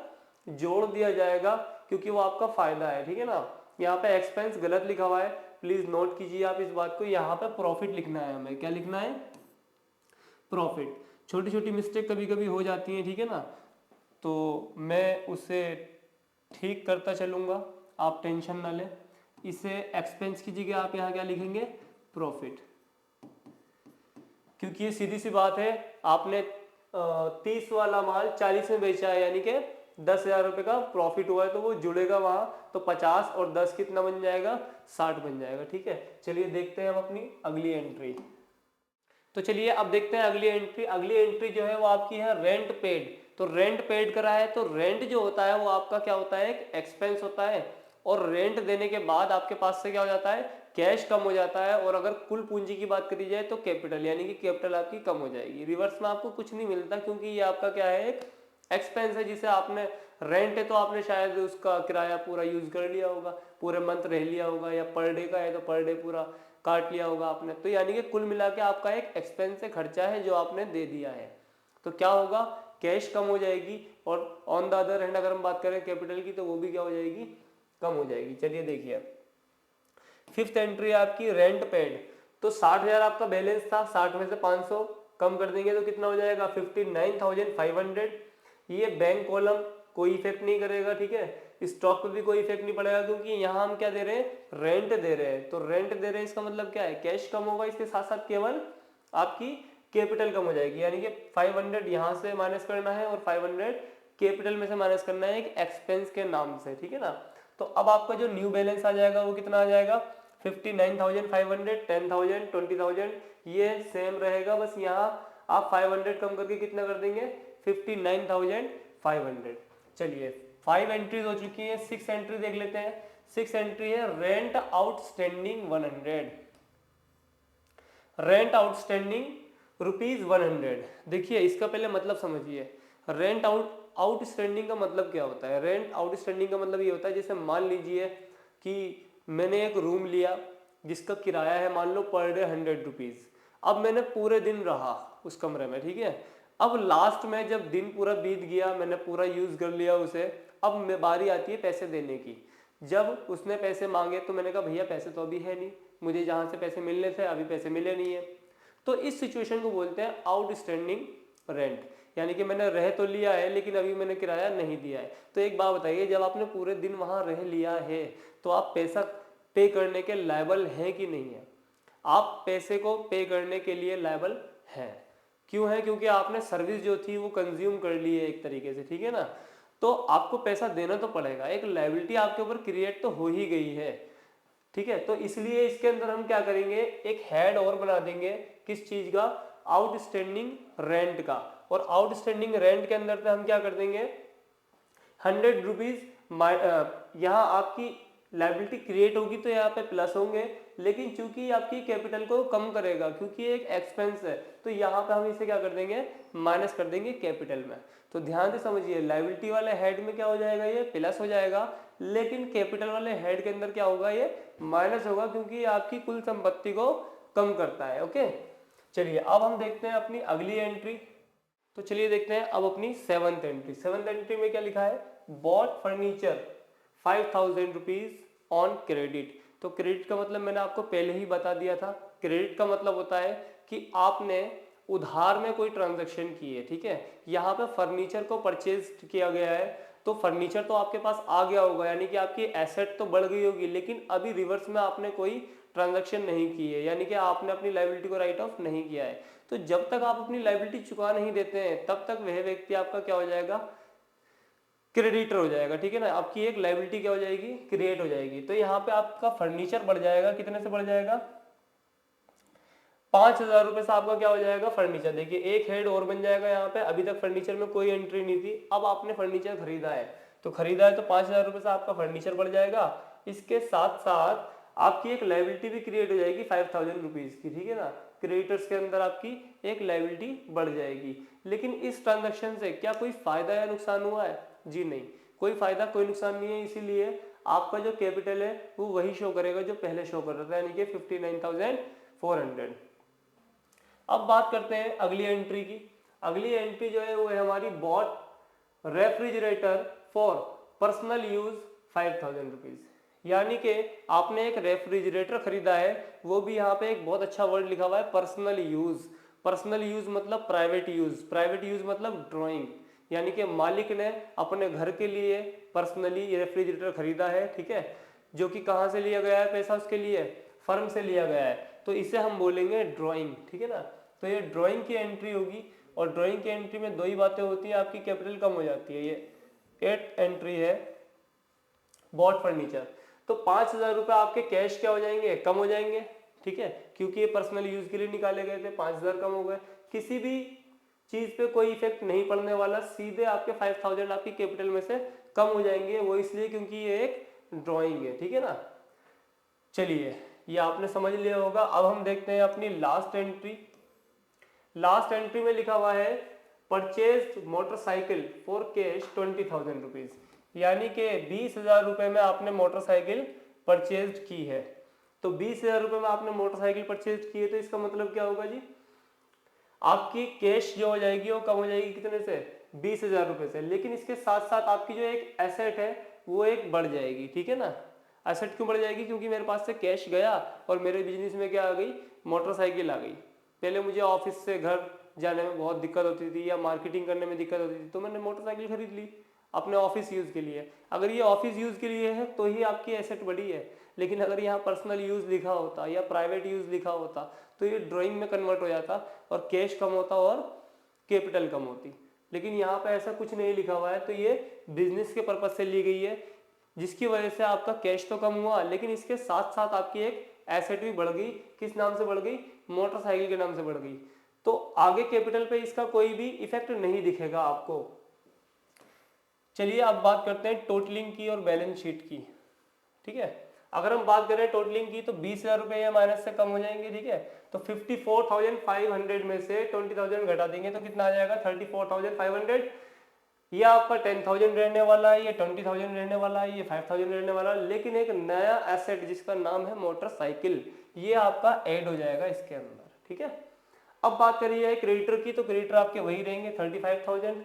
जोड़ दिया जाएगा, क्योंकि वो आपका फायदा है, ठीक है ना। यहाँ पे एक्सपेंस गलत लिखा हुआ है, प्लीज नोट कीजिए आप इस बात को, यहाँ पे प्रॉफिट लिखना है हमें, क्या लिखना है, प्रॉफिट। छोटी छोटी मिस्टेक कभी कभी हो जाती हैं, ठीक है ना, तो मैं उसे ठीक करता चलूँगा, आप टेंशन ना लें। इसे एक्सपेंस की जगह आप यहाँ क्या लिखेंगे, प्रॉफिट, क्योंकि ये सीधी सी बात है, आपने 30 वाला माल 40 में बेचा है, यानी कि 10,000 रुपये का प्रॉफिट हुआ है, तो वो जुड़ेगा वहाँ, तो 50 और 10 कितना बन जाएगा, 60 बन जाएगा। ठीक है, चलिए देखते हैं हम अपनी अगली एंट्री। तो चलिए अब देखते हैं अगली एंट्री। अगली एंट्री जो है वो आपकी है रेंट पेड। तो रेंट पेड करा है, तो रेंट जो होता है वो आपका क्या होता है, एक एक्सपेंस होता है, और रेंट देने के बाद आपके पास से क्या हो जाता है, कैश कम हो जाता है, और अगर कुल पूंजी की बात करी जाए तो कैपिटल, यानी कि कैपिटल आपकी कम हो जाएगी। रिवर्स में आपको कुछ नहीं मिलता, क्योंकि ये आपका क्या है, एक एक्सपेंस है, जिसे आपने, रेंट है तो आपने शायद उसका किराया पूरा यूज कर लिया होगा, पूरे मंथ रह लिया होगा, या पर डे का है तो पर डे पूरा काट लिया होगा आपने, तो यानी कि कुल मिला के आपका एक एक्सपेंस है, खर्चा है जो आपने दे दिया है। तो क्या होगा, कैश कम हो जाएगी, और ऑन द अदर हैंड अगर हम बात करें कैपिटल की, तो वो भी क्या हो जाएगी, कम हो जाएगी। चलिए देखिए, फिफ्थ एंट्री आपकी रेंट पेड। तो 60,000 आपका बैलेंस था, 60 में से 500 कम कर देंगे तो कितना हो जाएगा, 59,500। ये बैंक कॉलम कोई इफेक्ट नहीं करेगा, ठीक है, स्टॉक पे भी कोई इफेक्ट नहीं पड़ेगा, क्योंकि यहाँ हम क्या दे रहे हैं, रेंट दे रहे हैं। तो रेंट दे रहे हैं, इसका मतलब क्या है, कैश कम होगा, इसके साथ साथ केवल आपकी कैपिटल कम हो जाएगी, यानी कि 500 यहाँ से माइनस करना है, और 500 कैपिटल में से माइनस करना है, एक एक्सपेंस के नाम से, ठीक है ना। तो अब आपका जो न्यू बैलेंस आ जाएगा वो कितना आ जाएगा, 59,500, 10,000, 20,000, ये सेम रहेगा, बस यहाँ आप 500 कम करके कितना कर देंगे, 59,500। चलिए 5 एंट्रीज हो चुकी है, 6 एंट्री देख लेते हैं। 6 एंट्री है रेंट आउटस्टैंडिंग 100। Rent outstanding ₹100। देखिए इसका पहले मतलब समझिए, रेंट आउटस्टैंडिंग का मतलब क्या होता है। रेंट आउटस्टैंडिंग का मतलब ये होता है, जैसे मान लीजिए कि मैंने एक रूम लिया जिसका किराया है मान लो पर डे 100 रुपीज़। अब मैंने पूरे दिन रहा उस कमरे में, ठीक है। अब लास्ट में जब दिन पूरा बीत गया, मैंने पूरा यूज़ कर लिया उसे, अब बारी आती है पैसे देने की। जब उसने पैसे मांगे तो मैंने कहा भैया पैसे तो अभी है नहीं, मुझे जहाँ से पैसे मिलने थे अभी पैसे मिले नहीं है। तो इस सिचुएशन को बोलते हैं आउटस्टैंडिंग रेंट, यानी कि मैंने रह तो लिया है लेकिन अभी मैंने किराया नहीं दिया है। तो एक बात बताइए, जब आपने पूरे दिन वहाँ रह लिया है तो आप पैसा पे करने के लायबल हैं कि नहीं है। आप पैसे को पे करने के लिए लायबल हैं। क्यों है, क्योंकि आपने सर्विस जो थी वो कंज्यूम कर ली है एक तरीके से, ठीक है ना। तो आपको पैसा देना तो पड़ेगा, एक लायबिलिटी आपके ऊपर क्रिएट तो हो ही गई है, ठीक है। तो इसलिए इसके अंदर हम क्या करेंगे, एक हेड और बना देंगे, किस चीज का, आउटस्टैंडिंग रेंट का। और आउटस्टैंडिंग रेंट के अंदर पे हम क्या कर देंगे, 100 रुपीज। यहाँ आपकी लायबिलिटी क्रिएट होगी तो यहाँ पे प्लस होंगे, लेकिन चूंकि आपकी कैपिटल को कम करेगा क्योंकि एक एक्सपेंस है, तो यहाँ पे हम इसे क्या कर देंगे, माइनस कर देंगे कैपिटल में। तो ध्यान से समझिए, लायबिलिटी वाले हेड में क्या हो जाएगा, ये प्लस हो जाएगा, लेकिन कैपिटल वाले हेड के अंदर क्या होगा, ये माइनस होगा, क्योंकि ये आपकी कुल संपत्ति को कम करता है। ओके, चलिए अब हम देखते हैं अपनी अगली एंट्री। तो चलिए देखते हैं अब अपनी 7th एंट्री। 7th एंट्री में क्या लिखा है, bought furniture 5,000 rupees on credit. तो क्रेडिट का मतलब मैंने आपको पहले ही बता दिया था। क्रेडिट का मतलब होता है कि आपने उधार में कोई ट्रांजैक्शन की है, ठीक है। यहाँ पे फर्नीचर को परचेज किया गया है, तो फर्नीचर तो आपके पास आ गया होगा, यानी कि आपकी एसेट तो बढ़ गई होगी, लेकिन अभी रिवर्स में आपने कोई ट्रांजैक्शन नहीं की है, यानी कि आपने अपनी लायबिलिटी को राइट ऑफ नहीं किया है। तो जब तक आप अपनी लायबिलिटी चुका नहीं देते हैं तब तक वह व्यक्ति आपका क्या हो जाएगा, क्रेडिटर हो जाएगा, ठीक है ना। आपकी एक लायबिलिटी क्या हो जाएगी, क्रिएट हो जाएगी। तो यहाँ पे आपका फर्नीचर बढ़ जाएगा, कितने से बढ़ जाएगा, 5,000 रुपए से आपका क्या हो जाएगा, फर्नीचर। देखिए एक हेड और बन जाएगा यहाँ पे, अभी तक फर्नीचर में कोई एंट्री नहीं थी, अब आपने फर्नीचर खरीदा है, तो 5,000 रुपए से आपका फर्नीचर बढ़ जाएगा। इसके साथ साथ आपकी एक लायबिलिटी भी क्रिएट हो जाएगी 5,000 रुपीज की, ठीक है ना। क्रेडिटर्स के अंदर आपकी एक लायबिलिटी बढ़ जाएगी। लेकिन इस ट्रांजैक्शन से क्या कोई फायदा या नुकसान हुआ है, जी नहीं, कोई फायदा कोई नुकसान नहीं है। इसीलिए आपका जो कैपिटल है वो वही शो करेगा जो पहले शो कर रहा था, यानी कि 59,400। अब बात करते हैं अगली एंट्री की। अगली एंट्री जो है वो है हमारी bought refrigerator for personal use 5,000 rupees. यानी कि आपने एक रेफ्रिजरेटर खरीदा है, वो भी यहाँ पे एक बहुत अच्छा वर्ड लिखा हुआ है, पर्सनल यूज। पर्सनल यूज मतलब प्राइवेट यूज, प्राइवेट यूज मतलब ड्राइंग, यानी कि मालिक ने अपने घर के लिए पर्सनली रेफ्रिजरेटर खरीदा है, ठीक है, जो कि कहाँ से लिया गया है पैसा उसके लिए, फर्म से लिया गया है, तो इसे हम बोलेंगे ड्राइंग, ठीक है ना। तो ये ड्राइंग की एंट्री होगी, और ड्राइंग की एंट्री में दो ही बातें होती हैं, आपकी कैपिटल कम हो जाती है। ये 8th एंट्री है बॉट फर्नीचर। तो 5,000 रुपये आपके कैश क्या हो जाएंगे, कम हो जाएंगे, ठीक है, क्योंकि ये पर्सनल यूज के लिए निकाले गए थे, 5,000 कम हो गए। किसी भी चीज पे कोई इफेक्ट नहीं पड़ने वाला, सीधे आपके 5,000 आपकी कैपिटल में से कम हो जाएंगे, वो इसलिए क्योंकि ये एक ड्राइंग है, ठीक है ना। चलिए ये आपने समझ लिया होगा। अब हम देखते हैं अपनी लास्ट एंट्री। लास्ट एंट्री में लिखा हुआ है purchase motorcycle for cash 20,000 rupees, यानी कि 20,000 रुपये में आपने मोटरसाइकिल परचेज की है। तो 20,000 रुपये में आपने मोटरसाइकिल परचेज की है, तो इसका मतलब क्या होगा जी, आपकी कैश जो हो जाएगी वो कम हो जाएगी कितने से, 20,000 रुपये से। लेकिन इसके साथ साथ आपकी जो एक एसेट है वो एक बढ़ जाएगी, ठीक है ना। एसेट क्यों बढ़ जाएगी, क्योंकि मेरे पास से कैश गया और मेरे बिजनेस में क्या आ गई, मोटरसाइकिल आ गई। पहले मुझे ऑफिस से घर जाने में बहुत दिक्कत होती थी या मार्केटिंग करने में दिक्कत होती थी, तो मैंने मोटरसाइकिल खरीद ली अपने ऑफिस यूज़ के लिए। अगर ये ऑफिस यूज़ के लिए है तो ही आपकी एसेट बढ़ी है, लेकिन अगर यहाँ पर्सनल यूज़ लिखा होता या प्राइवेट यूज़ लिखा होता तो ये ड्राइंग में कन्वर्ट हो जाता और कैश कम होता और कैपिटल कम होती। लेकिन यहाँ पे ऐसा कुछ नहीं लिखा हुआ है, तो ये बिजनेस के पर्पज से ली गई है, जिसकी वजह से आपका कैश तो कम हुआ, लेकिन इसके साथ साथ आपकी एक एसेट भी बढ़ गई। किस नाम से बढ़ गई, मोटरसाइकिल के नाम से बढ़ गई। तो आगे कैपिटल पे इसका कोई भी इफेक्ट नहीं दिखेगा आपको। चलिए अब बात करते हैं टोटलिंग की और बैलेंस शीट की, ठीक है। अगर हम बात करें टोटलिंग की तो 20,000 रुपये या माइनस से कम हो जाएंगे, ठीक है। तो 54,500 में से 20,000 घटा देंगे तो कितना आ जाएगा, 34,500। ये आपका 10,000 रहने वाला है, ये 20,000 रहने वाला है, ये 5,000 रहने वाला है, लेकिन एक नया एसेट जिसका नाम है मोटरसाइकिल, ये आपका ऐड हो जाएगा इसके अंदर, ठीक है। अब बात करिए क्रेडिटर की, तो क्रेडिटर आपके वही रहेंगे 35,000,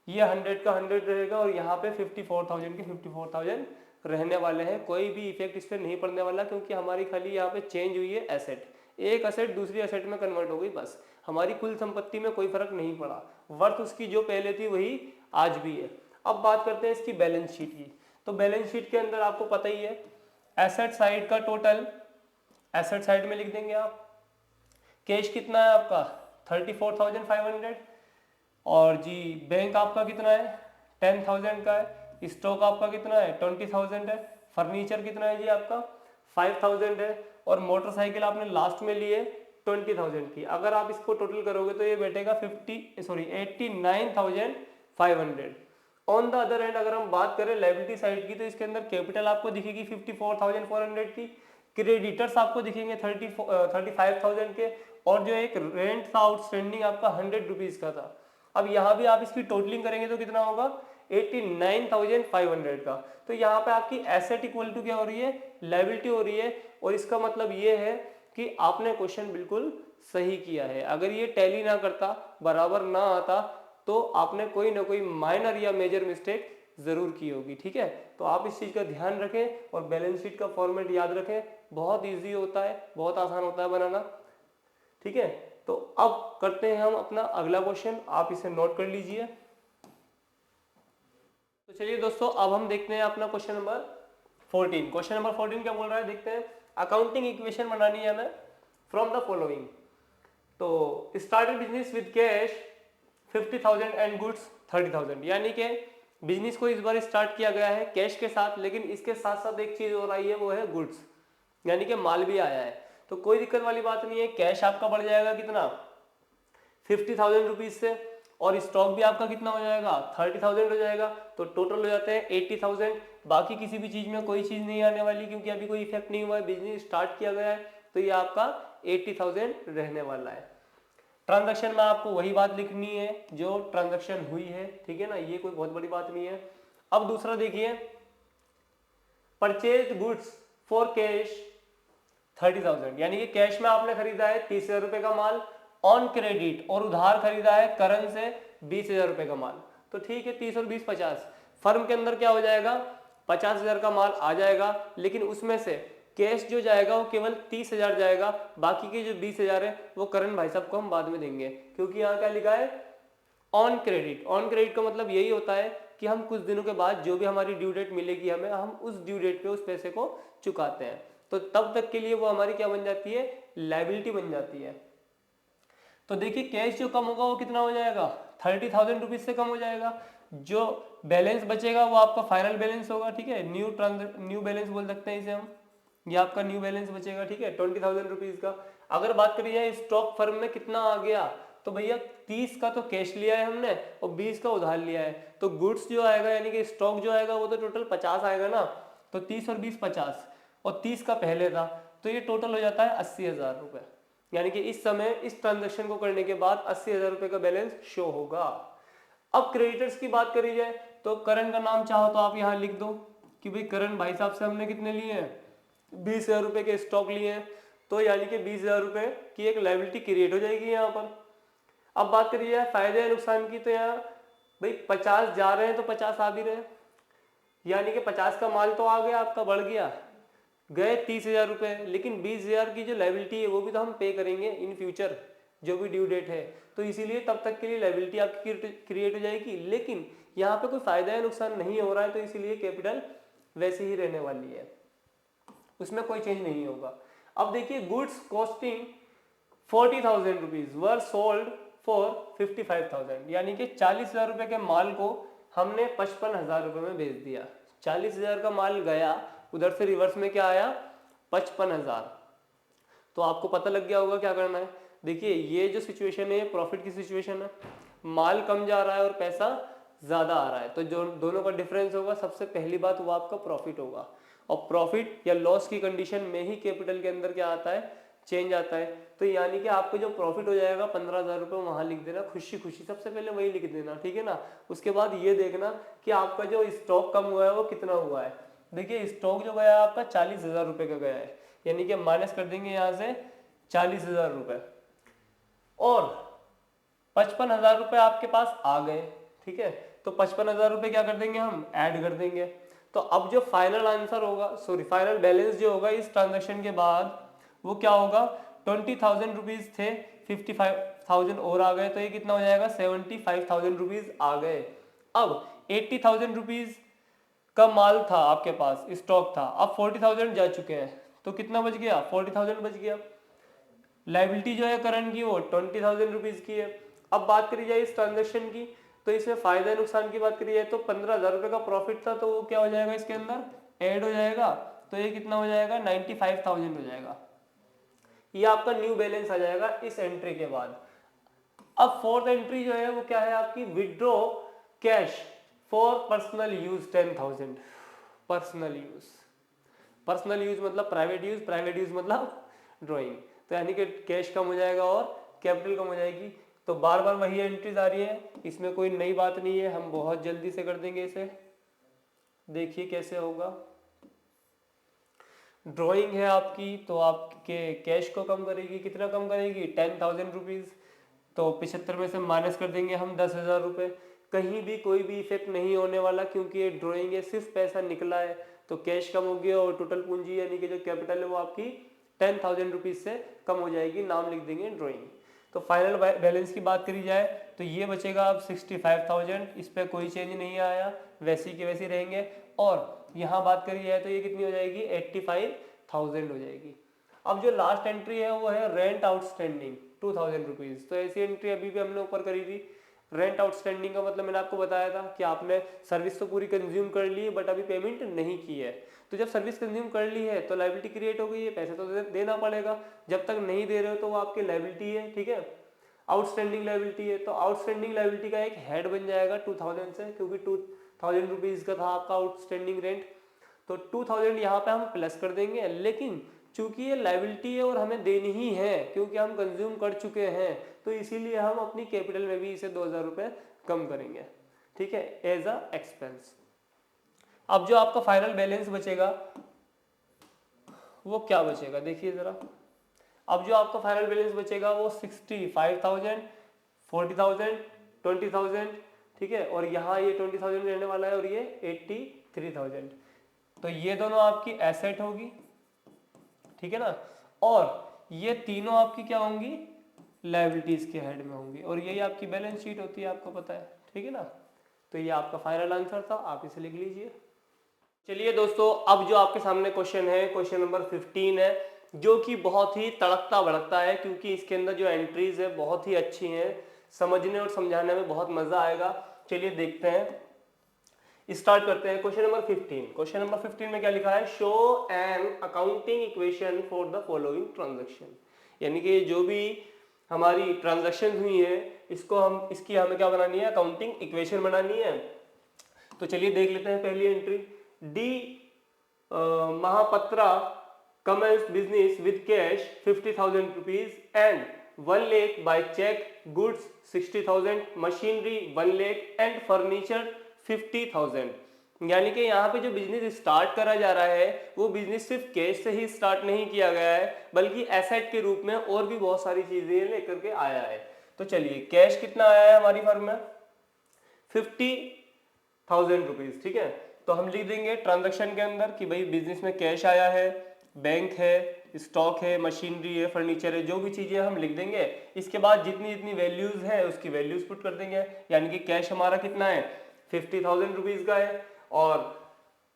ये 100 का 100 रहेगा, और यहाँ पे 54,000 के 54,000 रहने वाले हैं। कोई भी इफेक्ट इस पर नहीं पड़ने वाला, क्योंकि हमारी खाली यहाँ पे चेंज हुई है एसेट, एक एसेट दूसरी एसेट में कन्वर्ट हो गई, बस। हमारी कुल संपत्ति में कोई फर्क नहीं पड़ा, वर्थ उसकी जो पहले थी वही आज भी है। अब बात करते हैं इसकी बैलेंस शीट की। तो बैलेंस शीट के अंदर आपको पता ही है एसेट साइड का टोटल, एसेट साइड में लिख देंगे आप। कैश कितना है आपका 34,500, और जी बैंक आपका कितना है 10,000 का है, स्टॉक आपका कितना है 20,000 है, फर्नीचर कितना है जी आपका 5,000 है, और मोटरसाइकिल आपने लास्ट में लिए 20,000 की। अगर आप इसको टोटल करोगे तो ये बैठेगा 89,500। ऑन द अदर एंड अगर हम बात करें लायबिलिटी साइड की, तो इसके अंदर कैपिटल आपको दिखेगी 54,400 की, क्रेडिटर्स आपको दिखेंगे 35,000 के, और जो एक रेंट था आउटस्टैंडिंग आपका 100 रुपीज का था। अब यहाँ भी आप इसकी टोटलिंग करेंगे तो कितना होगा 89,500 का। तो यहाँ पे आपकी एसेट इक्वल टू क्या हो रही है, लायबिलिटी हो रही है, और इसका मतलब ये है कि आपने क्वेश्चन बिल्कुल सही किया है। अगर ये टैली ना करता, बराबर ना आता, तो आपने कोई ना कोई माइनर या मेजर मिस्टेक जरूर की होगी, ठीक है। तो आप इस चीज का ध्यान रखें और बैलेंस शीट का फॉर्मेट याद रखें, बहुत इजी होता है, बहुत आसान होता है बनाना, ठीक है। तो अब करते हैं हम अपना अगला क्वेश्चन, आप इसे नोट कर लीजिए। तो चलिए दोस्तों अब हम देखते हैं अपना क्वेश्चन नंबर 14। क्वेश्चन नंबर 14 क्या बोल रहा है, देखते हैं। अकाउंटिंग इक्वेशन बनानी है हमें फ्रॉम द फॉलोइंग। तो started business with cash 50,000 and goods 30,000, यानी कि बिजनेस को इस बार स्टार्ट किया गया है कैश के साथ, लेकिन इसके साथ साथ एक चीज और आई है, वो है गुड्स, यानी कि माल भी आया है। तो कोई दिक्कत वाली बात नहीं है, कैश आपका बढ़ जाएगा कितना 50,000 रुपीज से, और स्टॉक भी आपका कितना हो जाएगा 30,000 हो जाएगा, तो टोटल हो जाते हैं 80,000। बाकी किसी भी चीज में कोई चीज नहीं आने वाली, क्योंकि अभी कोई इफेक्ट नहीं हुआ है, बिजनेस स्टार्ट किया गया है, तो ये आपका 80,000 रहने वाला है। ट्रांजैक्शन में आपको वही बात लिखनी है जो ट्रांजैक्शन हुई है, ठीक है ना, ये कोई बहुत बड़ी बात नहीं है। अब दूसरा देखिए, परचेज गुड्स फॉर कैश 30,000, यानी कि कैश में आपने खरीदा है 30,000 रुपए का माल, ऑन क्रेडिट और उधार खरीदा है करण से 20,000 रुपए का माल। तो ठीक है, 30 और 20 50, फर्म के अंदर क्या हो जाएगा 50,000 का माल आ जाएगा, लेकिन उसमें से कैश जो जाएगा वो केवल 30,000 जाएगा, बाकी के जो 20,000 है वो करण भाई साहब को हम बाद में देंगे, क्योंकि यहाँ क्या लिखा है ऑन क्रेडिट। ऑन क्रेडिट का मतलब यही होता है कि हम कुछ दिनों के बाद जो भी हमारी ड्यू डेट मिलेगी हमें, हम उस ड्यू डेट पे उस पैसे को चुकाते हैं, तो तब तक के लिए वो हमारी क्या बन जाती है, लायबिलिटी बन जाती है। तो देखिए कैश जो कम होगा वो कितना हो जाएगा, 30,000 रुपीज से कम हो जाएगा। जो बैलेंस बचेगा वो आपका फाइनल बैलेंस होगा, ठीक है, न्यू बैलेंस बोल सकते हैं इसे हम, ये आपका न्यू बैलेंस बचेगा, ठीक है, 20,000 रुपीज का। अगर बात करी जाए स्टॉक फर्म में कितना आ गया, तो भैया 30 का तो कैश लिया है हमने और 20 का उधार लिया है, तो गुड्स जो आएगा यानी कि स्टॉक जो आएगा वो तो टोटल 50 आएगा ना, तो 30 और 20 50, और 30 का पहले था, तो ये टोटल हो जाता है 80,000 रुपए। यानी कि इस समय इस ट्रांजेक्शन को करने के बाद 80,000 रुपए का बैलेंस शो होगा। अब क्रेडिटर्स की बात करी जाए तो करण का नाम चाहो तो आप यहाँ लिख दो कि भाई करण भाई साहब से हमने कितने लिए हैं, 20,000 रुपए के स्टॉक लिए हैं, तो यानी कि 20,000 रुपए की एक लायबिलिटी क्रिएट हो जाएगी यहाँ पर। अब बात करी जाए फायदे या नुकसान की, तो यहाँ भाई 50 जा रहे हैं तो 50 आ भी रहे हैं, यानी कि 50 का माल तो आ गया आपका, बढ़ गया, गए 30,000 रुपए, लेकिन 20,000 की जो लायबिलिटी है वो भी तो हम पे करेंगे इन फ्यूचर जो भी ड्यू डेट है, तो इसीलिए तब तक के लिए लायबिलिटी आपकी क्रिएट हो जाएगी। लेकिन यहाँ पे कोई फायदा या नुकसान नहीं हो रहा है, तो इसीलिए कैपिटल वैसे ही रहने वाली है, उसमें कोई चेंज नहीं होगा। अब देखिए goods costing 40,000 rupees were sold for 55,000, यानी कि 40,000 रुपए के माल को हमने 55,000 रुपए में बेच दिया। 40,000 का माल गया, उधर से रिवर्स में क्या आया, 55,000। तो आपको पता लग गया होगा क्या करना है। देखिए ये जो सिचुएशन है प्रॉफिट की सिचुएशन है, माल कम जा रहा है और पैसा ज्यादा आ रहा है, तो जो दोनों का डिफरेंस होगा, सबसे पहली बात वो आपका प्रॉफिट होगा, और प्रॉफिट या लॉस की कंडीशन में ही कैपिटल के अंदर क्या आता है, चेंज आता है। तो यानी कि आपको जो प्रॉफिट हो जाएगा 15,000 रुपये, वहां लिख देना खुशी खुशी, सबसे पहले वही लिख देना, ठीक है ना। उसके बाद ये देखना कि आपका जो स्टॉक कम हुआ है वो कितना हुआ है। देखिए स्टॉक जो गया है आपका 40,000 रुपये का गया है, यानी कि माइनस कर देंगे यहाँ से 40,000 रुपये, और 55,000 रुपये आपके पास आ गए, ठीक है, तो 55,000 रुपये क्या कर देंगे, हम ऐड कर देंगे। तो अब जो फाइनल आंसर होगा, सॉरी फाइनल बैलेंस जो होगा इस ट्रांजेक्शन के बाद, वो क्या होगा, 20,000 रुपीज थे, 55,000 और आ गए, तो ये कितना हो जाएगा, 75,000 रुपीज आ गए। अब 80,000 रुपीज का माल था आपके पास, स्टॉक था, अब 40,000 जा चुके हैं, तो कितना बच गया, 40,000 बच गया। लायबिलिटी जो है करंट की वो 20,000 रुपीज की है। अब बात करी जाए इस ट्रांजेक्शन की, तो इसमें फायदा नुकसान की बात करी जाए तो 15,000 रुपये का प्रॉफिट था, तो वो क्या हो जाएगा, इसके अंदर ऐड हो जाएगा, तो ये कितना हो जाएगा, 95,000 हो जाएगा। ये आपका न्यू बैलेंस आ जाएगा इस एंट्री के बाद। अब फोर्थ एंट्री जो है वो क्या है आपकी, withdraw cash for personal use 10,000। Personal use, personal use मतलब प्राइवेट यूज मतलब ड्राइंग, तो यानी कि कैश कम हो जाएगा और कैपिटल कम हो जाएगी। तो बार बार वही एंट्रीज आ रही है, इसमें कोई नई बात नहीं है, हम बहुत जल्दी से कर देंगे इसे। देखिए कैसे होगा, ड्राइंग है आपकी, तो आपके कैश को कम करेगी, कितना कम करेगी, 10,000 रुपीज, तो 75 में से माइनस कर देंगे हम 10,000 रुपये। कहीं भी कोई भी इफेक्ट नहीं होने वाला, क्योंकि ये ड्राइंग है, सिर्फ पैसा निकला है, तो कैश कम हो गया और टोटल पूंजी यानी कि जो कैपिटल है वो आपकी 10,000 रुपीज से कम हो जाएगी, नाम लिख देंगे ड्राइंग। तो फाइनल बैलेंस की बात करी जाए तो ये बचेगा अब 65,000, इस पर कोई चेंज नहीं आया, वैसी के वैसी रहेंगे। और यहाँ बात करी जाए तो ये कितनी हो जाएगी, 85,000 हो जाएगी। अब जो लास्ट एंट्री है वो है रेंट आउटस्टैंडिंग 2,000 रुपीज। तो ऐसी एंट्री अभी भी हमने ऊपर करी थी। रेंट आउटस्टैंडिंग का मतलब मैंने आपको बताया था कि आपने सर्विस तो पूरी कंज्यूम कर ली है बट अभी पेमेंट नहीं की है, तो जब सर्विस कंज्यूम कर ली है तो लायबिलिटी क्रिएट हो गई है, पैसे तो देना पड़ेगा, जब तक नहीं दे रहे हो तो वो आपकी लायबिलिटी है, ठीक है, आउटस्टैंडिंग लायबिलिटी है। तो आउटस्टैंडिंग लायबिलिटी का एक हेड बन जाएगा 2,000 से, क्योंकि 2,000 रुपीज का था आपका आउटस्टैंडिंग रेंट, तो 2,000 यहाँ पे हम प्लस कर देंगे। लेकिन चूंकि ये लायबिलिटी है और हमें देनी ही है क्योंकि हम कंज्यूम कर चुके हैं, तो इसीलिए हम अपनी कैपिटल में भी इसे 2,000 रुपये कम करेंगे, ठीक है, एज अ एक्सपेंस। अब जो आपका फाइनल बैलेंस बचेगा वो क्या बचेगा, देखिए जरा। अब जो आपका फाइनल बैलेंस बचेगा वो 65,000, 40,000, 20,000, ठीक है, और यहाँ ये 20,000 रहने वाला है और ये 83,000। तो ये दोनों आपकी एसेट होगी ठीक है ना। और ये तीनों आपकी क्या होंगी, लायबिलिटीज के हेड में होंगी, और यही आपकी बैलेंस शीट होती है, आपको पता है, ठीक है ना। तो ये आपका फाइनल आंसर था, आप इसे लिख लीजिए। चलिए दोस्तों, अब जो आपके सामने क्वेश्चन है, क्वेश्चन नंबर 15 है, जो कि बहुत ही तड़कता भड़कता है, क्योंकि इसके अंदर जो एंट्रीज है बहुत ही अच्छी हैं, समझने और समझाने में बहुत मजा आएगा। चलिए देखते हैं, स्टार्ट करते हैं। क्वेश्चन नंबर 15, क्वेश्चन नंबर 15 में क्या लिखा है, show an accounting equation for the following transaction. यानी कि जो भी हमारी ट्रांजैक्शन हुई है, इसकी हमें क्या बनानी है, अकाउंटिंग इक्वेशन बनानी है। तो चलिए देख लेते हैं पहली entry. D Mahapatra commenced business with cash 50,000 rupees and 1 lakh by check, goods 60,000, machinery 1 lakh and furniture 50,000। यानी कि यहाँ पे जो बिजनेस स्टार्ट करा जा रहा है वो बिजनेस सिर्फ कैश से ही स्टार्ट नहीं किया गया है, बल्कि एसेट के रूप में और भी बहुत सारी चीजें लेकर के आया है। तो चलिए, कैश कितना आया है हमारी फर्म में, 50,000 रुपीज, ठीक है। तो हम लिख देंगे ट्रांजैक्शन के अंदर कि भाई बिजनेस में कैश आया है, बैंक है, स्टॉक है, मशीनरी है, फर्नीचर है, जो भी चीजें हम लिख देंगे। इसके बाद जितनी जितनी वैल्यूज है उसकी वैल्यूज पुट कर देंगे। यानी कि कैश हमारा कितना है, 50,000 रुपीज का है, और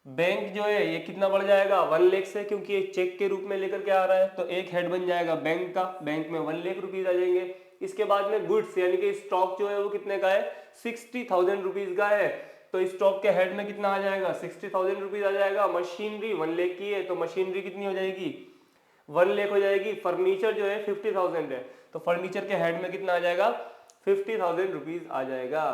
बैंक जो है ये कितना बढ़ जाएगा, 1 लाख से, क्योंकि ये चेक के रूप में लेकर के आ रहा है। तो एक हेड बन जाएगा बैंक का, बैंक में 1 लाख रुपीज आ जाएंगे। इसके बाद में गुड्स यानी कि स्टॉक जो है वो कितने का है, 60,000 रुपीज का है। तो स्टॉक के हेड में कितना आ जाएगा, 60,000 रुपीज आ जाएगा। मशीनरी 1 लाख की है, तो मशीनरी कितनी हो जाएगी, 1 लाख हो जाएगी। फर्नीचर जो है 50,000 है, तो फर्नीचर के हेड में कितना आ जाएगा, 50,000 रुपीज आ जाएगा।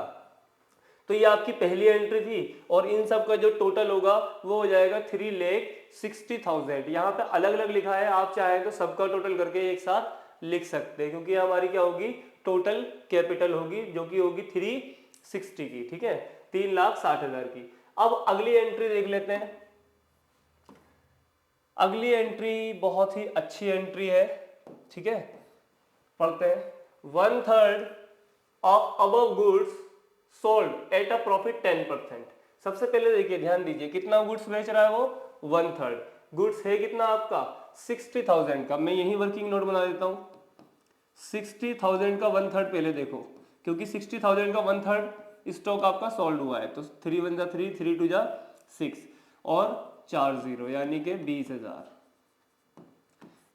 तो ये आपकी पहली एंट्री थी, और इन सब का जो टोटल होगा वो हो जाएगा 3,60,000। यहाँ पे अलग अलग लिखा है, आप चाहें तो सबका टोटल करके एक साथ लिख सकते हैं, क्योंकि हमारी क्या होगी, टोटल कैपिटल होगी, जो कि होगी 360 की, ठीक है, 3,60,000 की। अब अगली एंट्री देख लेते हैं। अगली एंट्री बहुत ही अच्छी एंट्री है, ठीक है, पढ़ते हैं। 1/3 of above goods sold at a profit 10%। सबसे पहले देखिए, ध्यान दीजिए, कितना गुड्स बेच रहा है वो, 1/3। गुड्स है कितना आपका, 60,000 का। मैं यही वर्किंग नोट बना देता हूं, 60,000 का 1/3 पहले देखो, क्योंकि 60,000 का 1/3 स्टॉक आपका सोल्ड हुआ है। तो 3 1 3, 3 2 6, और 4 0, यानी कि 20,000।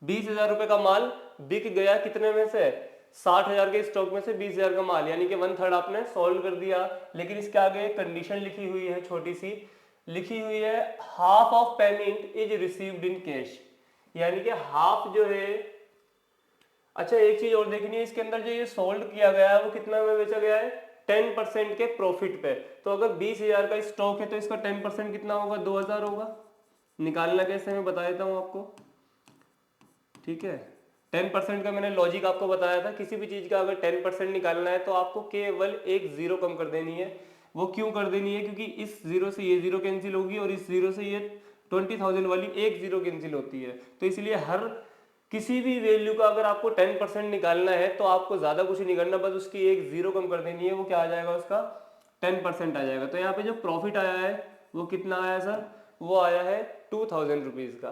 20,000 रुपए का माल बिक गया, कितने में से, 60,000 के स्टॉक में से 20,000 का माल, यानी कि 1/3 आपने सोल्व कर दिया। लेकिन इसके आगे एक कंडीशन लिखी हुई है, छोटी सी लिखी हुई है, half of payment is received in cash. यानी कि हाफ जो है, अच्छा एक चीज और देखनी है, इसके अंदर जो ये सोल्ड किया गया है वो कितना में बेचा गया है, 10% के प्रॉफिट पे। तो अगर 20,000 का स्टॉक है तो इसका 10% कितना होगा, 2,000 होगा। निकालना कैसे, मैं बता देता हूं आपको, ठीक है। 10% का मैंने लॉजिक आपको बताया था, किसी भी चीज का अगर 10% निकालना है तो आपको केवल एक जीरो कम कर देनी है। वो क्यों कर देनी है, क्योंकि इस जीरो से ये जीरो कैंसिल होगी, और इस जीरो से ये 20,000 वाली एक जीरो कैंसिल होती है। तो इसलिए हर किसी भी वैल्यू का अगर आपको 10% निकालना है तो आपको ज्यादा कुछ नहीं करना, बस उसकी एक जीरो कम कर देनी है। वो क्या आ जाएगा, उसका 10% आ जाएगा। तो यहाँ पे जो प्रॉफिट आया है वो कितना आया सर, वो आया है 2,000 रुपीज का।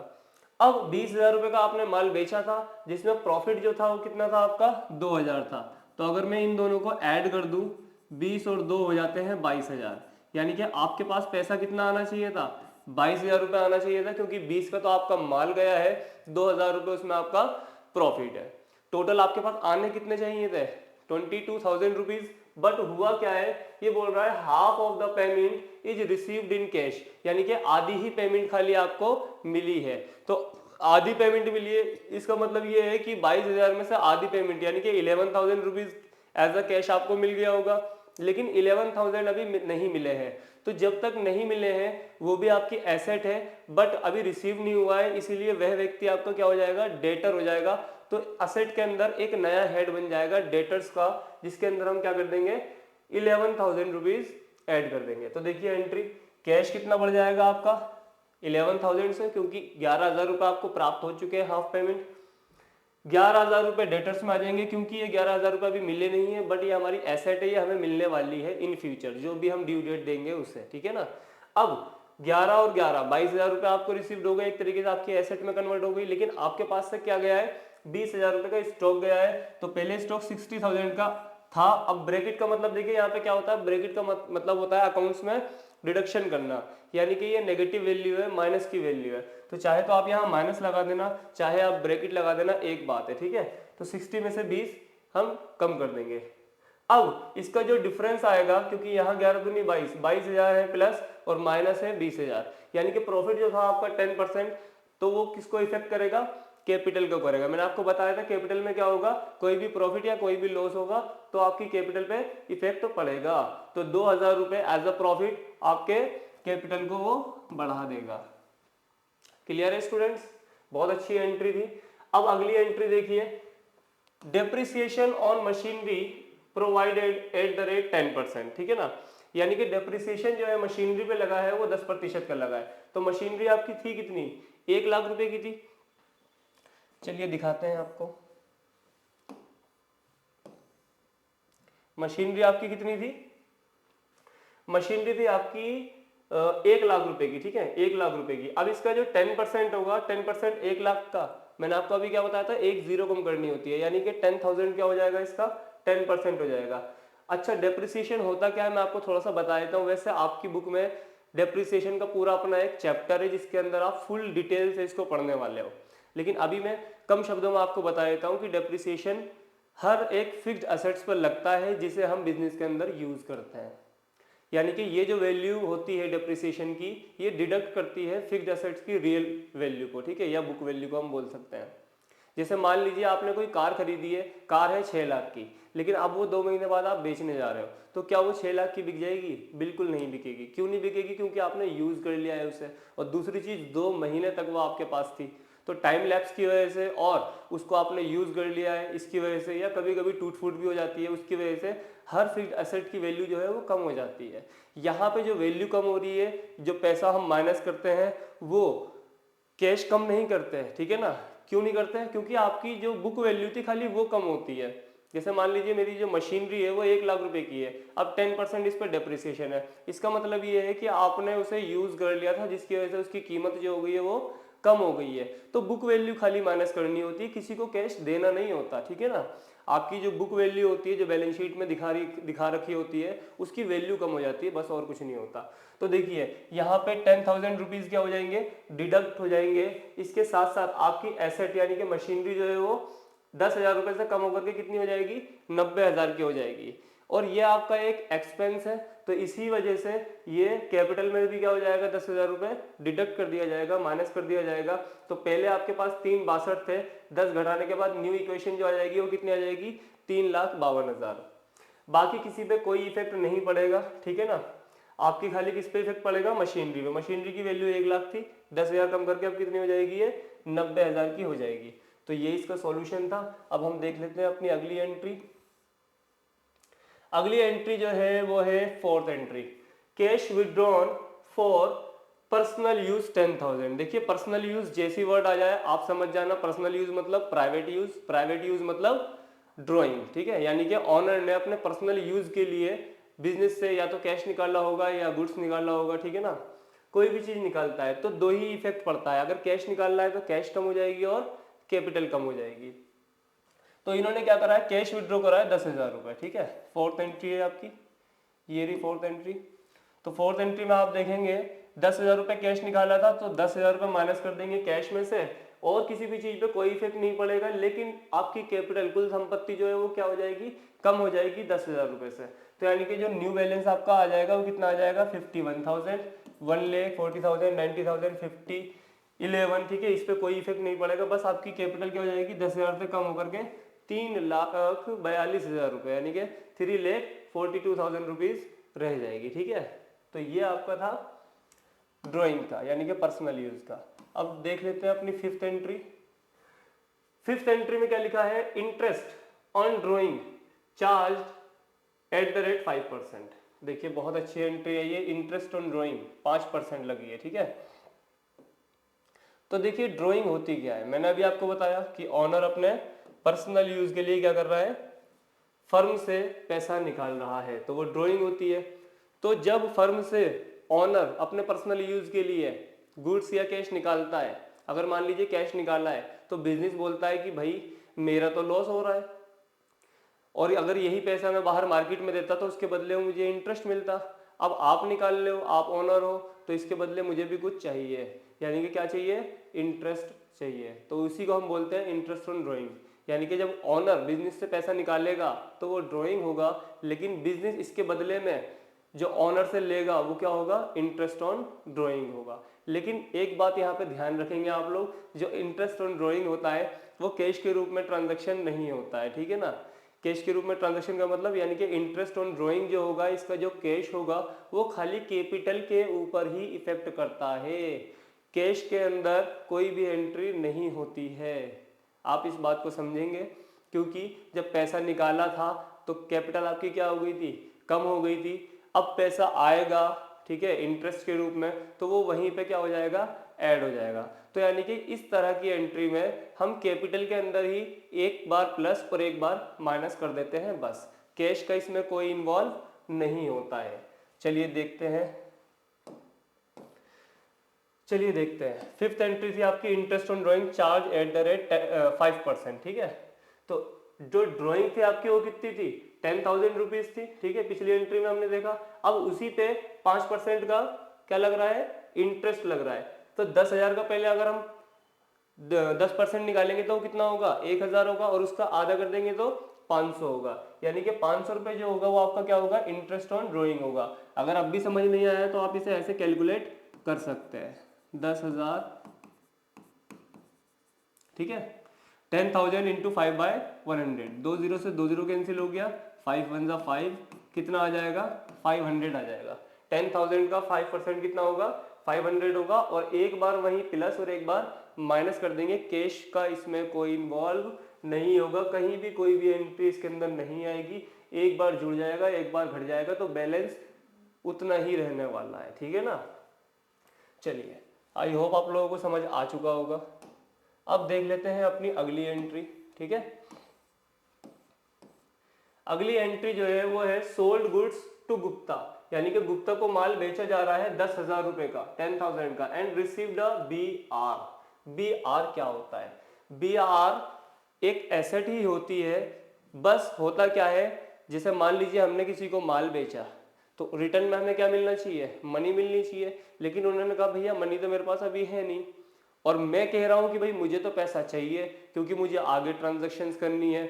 अब 20,000 रुपए का आपने माल बेचा था, जिसमें प्रॉफिट जो था वो कितना था आपका, 2,000 था। तो अगर मैं इन दोनों को ऐड कर दूं, 20 और 2 हो जाते हैं 22,000। यानी कि आपके पास पैसा कितना आना चाहिए था, 22,000 रुपए आना चाहिए था, क्योंकि 20 का तो आपका माल गया है, 2,000 रुपए उसमें आपका प्रॉफिट है। टोटल आपके पास आने कितने चाहिए थे, 22,000 रुपीज। बट हुआ क्या है, ये बोल रहा है half of the payment is received in cash, यानी कि आधी ही पेमेंट खाली आपको मिली है। तो आधी पेमेंट मिली है, इसका मतलब ये है कि 22,000 में से आधी पेमेंट यानी कि 11,000 रुपीज एज अ कैश आपको मिल गया होगा। लेकिन 11,000 अभी नहीं मिले हैं। तो जब तक नहीं मिले हैं वो भी आपकी एसेट है, बट अभी रिसीव नहीं हुआ है, इसीलिए वह व्यक्ति आपका क्या हो जाएगा, डेटर हो जाएगा। तो असेट के अंदर एक नया हेड बन जाएगा डेटर्स का, जिसके अंदर हम क्या कर देंगे, 11,000 रुपीज ऐड कर देंगे। तो देखिए एंट्री, कैश कितना बढ़ जाएगा आपका 11,000 से, क्योंकि 11,000 रुपये आपको प्राप्त हो चुके हैं हाफ पेमेंट। 11,000 रुपये डेटर्स में आ जाएंगे, क्योंकि ये 11,000 रुपये अभी मिले नहीं है, बट ये हमारी एसेट है, ये हमें मिलने वाली है इन फ्यूचर, जो भी हम ड्यू डेट देंगे उससे, ठीक है ना। अब 11 और 11 22,000 रुपये आपको रिसीव्ड हो गए, एक तरीके से आपकी एसेट में कन्वर्ट हो गई। लेकिन आपके पास से क्या गया है, 20,000 रुपये का स्टॉक गया है। तो पहले स्टॉक 60,000 का था। अब ब्रैकेट का मतलब देखिए यहाँ पे क्या होता है, ब्रैकेट का मतलब होता है अकाउंट्स में डिडक्शन करना, यानी कि ये नेगेटिव वैल्यू है, माइनस की वैल्यू है। तो चाहे तो आप यहाँ माइनस लगा देना, चाहे आप ब्रैकेट लगा देना, एक बात है, ठीक है। तो 60 में से 20 हम कम कर देंगे। अब इसका जो डिफरेंस आएगा, क्योंकि यहाँ 11 दूनी 22,000 है प्लस और माइनस है 20,000, यानी कि प्रॉफिट जो था आपका 10%, तो वो किसको इफेक्ट करेगा, कैपिटल को करेगा। मैंने आपको बताया था कैपिटल में क्या होगा, कोई भी प्रॉफिट या कोई भी लॉस होगा तो आपकी कैपिटल पे इफेक्ट पड़ेगा। तो 2,000 रुपये एज अ प्रॉफिट आपके कैपिटल को वो बढ़ा देगा। क्लियर है स्टूडेंट्स, बहुत अच्छी एंट्री थी। अब अगली एंट्री देखिए, depreciation on machinery provided at the rate 10%, ठीक है ना। यानी कि डेप्रिसिएशन जो है मशीनरी पे लगा है वो 10% का लगा है। तो मशीनरी आपकी थी कितनी, 1 लाख रुपए की थी। चलिए दिखाते हैं आपको, मशीनरी आपकी कितनी थी, मशीनरी थी आपकी 1 लाख रुपए की, ठीक है, 1 लाख रुपए की। अब इसका जो 10% होगा, 10% 1 लाख का, मैंने आपको अभी क्या बताया था, एक जीरो कम करनी होती है, यानी कि 10,000 क्या हो जाएगा, इसका 10% हो जाएगा। अच्छा, डेप्रिसिएशन होता क्या है मैं आपको थोड़ा सा बता देता हूँ। वैसे आपकी बुक में डेप्रिसिएशन का पूरा अपना एक चैप्टर है जिसके अंदर आप फुल डिटेल से इसको पढ़ने वाले हो, लेकिन अभी मैं कम शब्दों में आपको बता देता हूँ कि डेप्रिसिएशन हर एक फिक्स्ड असेट्स पर लगता है जिसे हम बिजनेस के अंदर यूज करते हैं। यानी कि ये जो वैल्यू होती है डेप्रिसिएशन की, ये डिडक्ट करती है फिक्स्ड असेट्स की रियल वैल्यू को, ठीक है, या बुक वैल्यू को हम बोल सकते हैं। जैसे मान लीजिए आपने कोई कार खरीदी है, कार है 6 लाख की, लेकिन अब वो 2 महीने बाद आप बेचने जा रहे हो, तो क्या वो 6 लाख की बिक जाएगी, बिल्कुल नहीं बिकेगी। क्यों नहीं बिकेगी, क्योंकि आपने यूज कर लिया है उसे। और दूसरी चीज, 2 महीने तक वो आपके पास थी, तो टाइम लैप्स की वजह से और उसको आपने यूज कर लिया है इसकी वजह से, या कभी कभी टूट फूट भी हो जाती है उसकी वजह से, हर फिक्स्ड एसेट की वैल्यू जो है वो कम हो जाती है। यहाँ पे जो वैल्यू कम हो रही है, जो पैसा हम माइनस करते हैं वो कैश कम नहीं करते हैं, ठीक है ना। क्यों नहीं करते हैं, क्योंकि आपकी जो बुक वैल्यू थी खाली वो कम होती है। जैसे मान लीजिए मेरी जो मशीनरी है वो 1 लाख रुपए की है, अब 10% इस पर डेप्रिसिएशन है। इसका मतलब ये है कि आपने उसे यूज कर लिया था, जिसकी वजह से उसकी कीमत जो हो गई है वो कम हो गई है। तो बुक वैल्यू खाली माइनस करनी होती है, किसी को कैश देना नहीं होता, ठीक है ना। आपकी जो बुक वैल्यू होती है, जो बैलेंस शीट में दिखा रखी होती है, उसकी वैल्यू कम हो जाती है, बस और कुछ नहीं होता। तो देखिए यहाँ पे 10,000 रुपीज क्या हो जाएंगे, डिडक्ट हो जाएंगे। इसके साथ साथ आपकी एसेट यानी कि मशीनरी जो है वो 10,000 रुपए से कम होकर के कितनी हो जाएगी, 90,000 की हो जाएगी। और ये आपका एक एक्सपेंस है, तो इसी वजह से ये कैपिटल में भी क्या हो जाएगा, 10,000 रुपए डिडक्ट कर दिया जाएगा, माइनस कर दिया जाएगा। तो पहले आपके पास 362 थे, 10 घटाने के बाद न्यू इक्वेशन जो आ जाएगी वो कितनी आ जाएगी, 3,52,000। बाकी किसी पे कोई इफेक्ट नहीं पड़ेगा, ठीक है ना। आपकी खाली किस पे इफेक्ट पड़ेगा, मशीनरी पे। मशीनरी की वैल्यू 1 लाख थी, 10,000 कम करके अब कितनी हो जाएगी, ये 90,000 की हो जाएगी। तो ये इसका सॉल्यूशन था। अब हम देख लेते हैं अपनी अगली एंट्री। अगली एंट्री जो है वो है 4th entry, cash withdrawn for personal use 10,000। देखिए पर्सनल यूज जैसी वर्ड आ जाए आप समझ जाना, पर्सनल यूज मतलब प्राइवेट यूज, प्राइवेट यूज मतलब ड्रॉइंग, ठीक है। यानी कि ऑनर ने अपने पर्सनल यूज के लिए बिजनेस से या तो कैश निकालना होगा या गुड्स निकालना होगा, ठीक है ना। कोई भी चीज निकालता है तो दो ही इफेक्ट पड़ता है, अगर कैश निकालना है तो कैश कम हो जाएगी और कैपिटल कम हो जाएगी। तो इन्होंने क्या करा है, कैश विड्रॉ करा है 10,000 रुपए, ठीक है। 4th एंट्री है आपकी, ये रही 4th एंट्री। तो 4th एंट्री में आप देखेंगे 10,000 रुपए कैश निकाला था, तो 10,000 रुपए माइनस कर देंगे कैश में से, और किसी भी चीज पे कोई इफेक्ट नहीं पड़ेगा, लेकिन आपकी कैपिटल कुल संपत्ति जो है वो क्या हो जाएगी, कम हो जाएगी 10,000 रुपए से। तो यानी कि जो न्यू बैलेंस आपका आ जाएगा वो कितना आ जाएगा, 51,000, 1,40,000, 90,000, 50, 11, ठीक है। इस पे कोई इफेक्ट नहीं पड़ेगा, बस आपकी कैपिटल क्या हो जाएगी, 10,000 से कम होकर के 3,42,000 रुपए, यानी कि 3,42,000 रुपीज रह जाएगी, ठीक है। तो ये आपका था ड्राइंग का, यानी कि पर्सनल यूज का। अब देख लेते हैं अपनी 5th एंट्री। 5th एंट्री में क्या लिखा है, interest on drawing charge at the rate 5%। देखिए बहुत अच्छी एंट्री है ये, इंटरेस्ट ऑन ड्राइंग 5% लगी है, ठीक है। तो देखिए ड्राइंग होती क्या है, मैंने अभी आपको बताया कि ऑनर अपने पर्सनल यूज के लिए क्या कर रहा है, फर्म से पैसा निकाल रहा है, तो वो ड्राइंग होती है। तो जब फर्म से ऑनर अपने पर्सनल यूज के लिए गुड्स या कैश निकालता है, अगर मान लीजिए कैश निकाला है तो बिजनेस बोलता है कि भाई मेरा तो लॉस हो रहा है, और अगर यही पैसा मैं बाहर मार्केट में देता तो उसके बदले में मुझे इंटरेस्ट मिलता। अब आप निकाल रहे हो, आप ओनर हो, तो इसके बदले मुझे भी कुछ चाहिए, यानी कि क्या चाहिए, इंटरेस्ट चाहिए। तो उसी को हम बोलते हैं इंटरेस्ट ऑन ड्राइंग। यानी कि जब ओनर बिजनेस से पैसा निकालेगा तो वो ड्राइंग होगा, लेकिन बिजनेस इसके बदले में जो ओनर से लेगा वो क्या होगा, इंटरेस्ट ऑन ड्राइंग होगा। लेकिन एक बात यहाँ पे ध्यान रखेंगे आप लोग, जो इंटरेस्ट ऑन ड्राइंग होता है वो कैश के रूप में ट्रांजैक्शन नहीं होता है, ठीक है ना। कैश के रूप में ट्रांजैक्शन का मतलब यानी कि इंटरेस्ट ऑन ड्राइंग जो होगा, इसका जो कैश होगा वो खाली कैपिटल के ऊपर ही इफेक्ट करता है, कैश के अंदर कोई भी एंट्री नहीं होती है। आप इस बात को समझेंगे, क्योंकि जब पैसा निकाला था तो कैपिटल आपकी क्या हो गई थी, कम हो गई थी। अब पैसा आएगा, ठीक है, इंटरेस्ट के रूप में, तो वो वहीं पे क्या हो जाएगा, ऐड हो जाएगा। तो यानी कि इस तरह की एंट्री में हम कैपिटल के अंदर ही एक बार प्लस और एक बार माइनस कर देते हैं, बस। कैश का इसमें कोई इन्वॉल्व नहीं होता है। चलिए देखते हैं, फिफ्थ एंट्री थी आपकी interest on drawing charge at the rate 5%, ठीक है। तो जो ड्राइंग थी आपकी वो कितनी थी, 10,000 रुपीज थी, ठीक है, पिछली एंट्री में हमने देखा। अब उसी पे 5% का क्या लग रहा है, इंटरेस्ट लग रहा है। तो 10,000 का पहले अगर हम 10% निकालेंगे तो कितना होगा, 1,000 होगा, और उसका आधा कर देंगे तो 500 होगा। यानी कि 500 रुपये जो होगा वो आपका क्या होगा, इंटरेस्ट ऑन ड्राइंग होगा। अगर अब भी समझ नहीं आया तो आप इसे ऐसे कैलकुलेट कर सकते हैं, 10,000, ठीक है, 10,000 इंटू 5/100, 2 जीरो से 2 जीरो कैंसिल हो गया, 5 1 5, कितना आ जाएगा, 500 आ जाएगा। 10,000 का 5% कितना होगा, 500 होगा, और एक बार वहीं प्लस और एक बार माइनस कर देंगे। कैश का इसमें कोई इन्वॉल्व नहीं होगा, कहीं भी कोई भी एंट्री इसके अंदर नहीं आएगी। एक बार जुड़ जाएगा, एक बार घट जाएगा, तो बैलेंस उतना ही रहने वाला है, ठीक है ना। चलिए, आई होप आप लोगों को समझ आ चुका होगा। अब देख लेते हैं अपनी अगली एंट्री, ठीक है। अगली एंट्री जो है वो है सोल्ड गुड्स टू गुप्ता, यानी कि गुप्ता को माल बेचा जा रहा है 10,000 रुपए का, 10,000 का, and received a BR। BR क्या होता है, BR एक एसेट ही होती है। बस होता क्या है, जैसे मान लीजिए हमने किसी को माल बेचा तो रिटर्न में हमें क्या मिलना चाहिए, मनी मिलनी चाहिए। लेकिन उन्होंने कहा भैया मनी तो मेरे पास अभी है नहीं, और मैं कह रहा हूं कि भाई मुझे तो पैसा चाहिए क्योंकि मुझे आगे ट्रांजैक्शंस करनी है।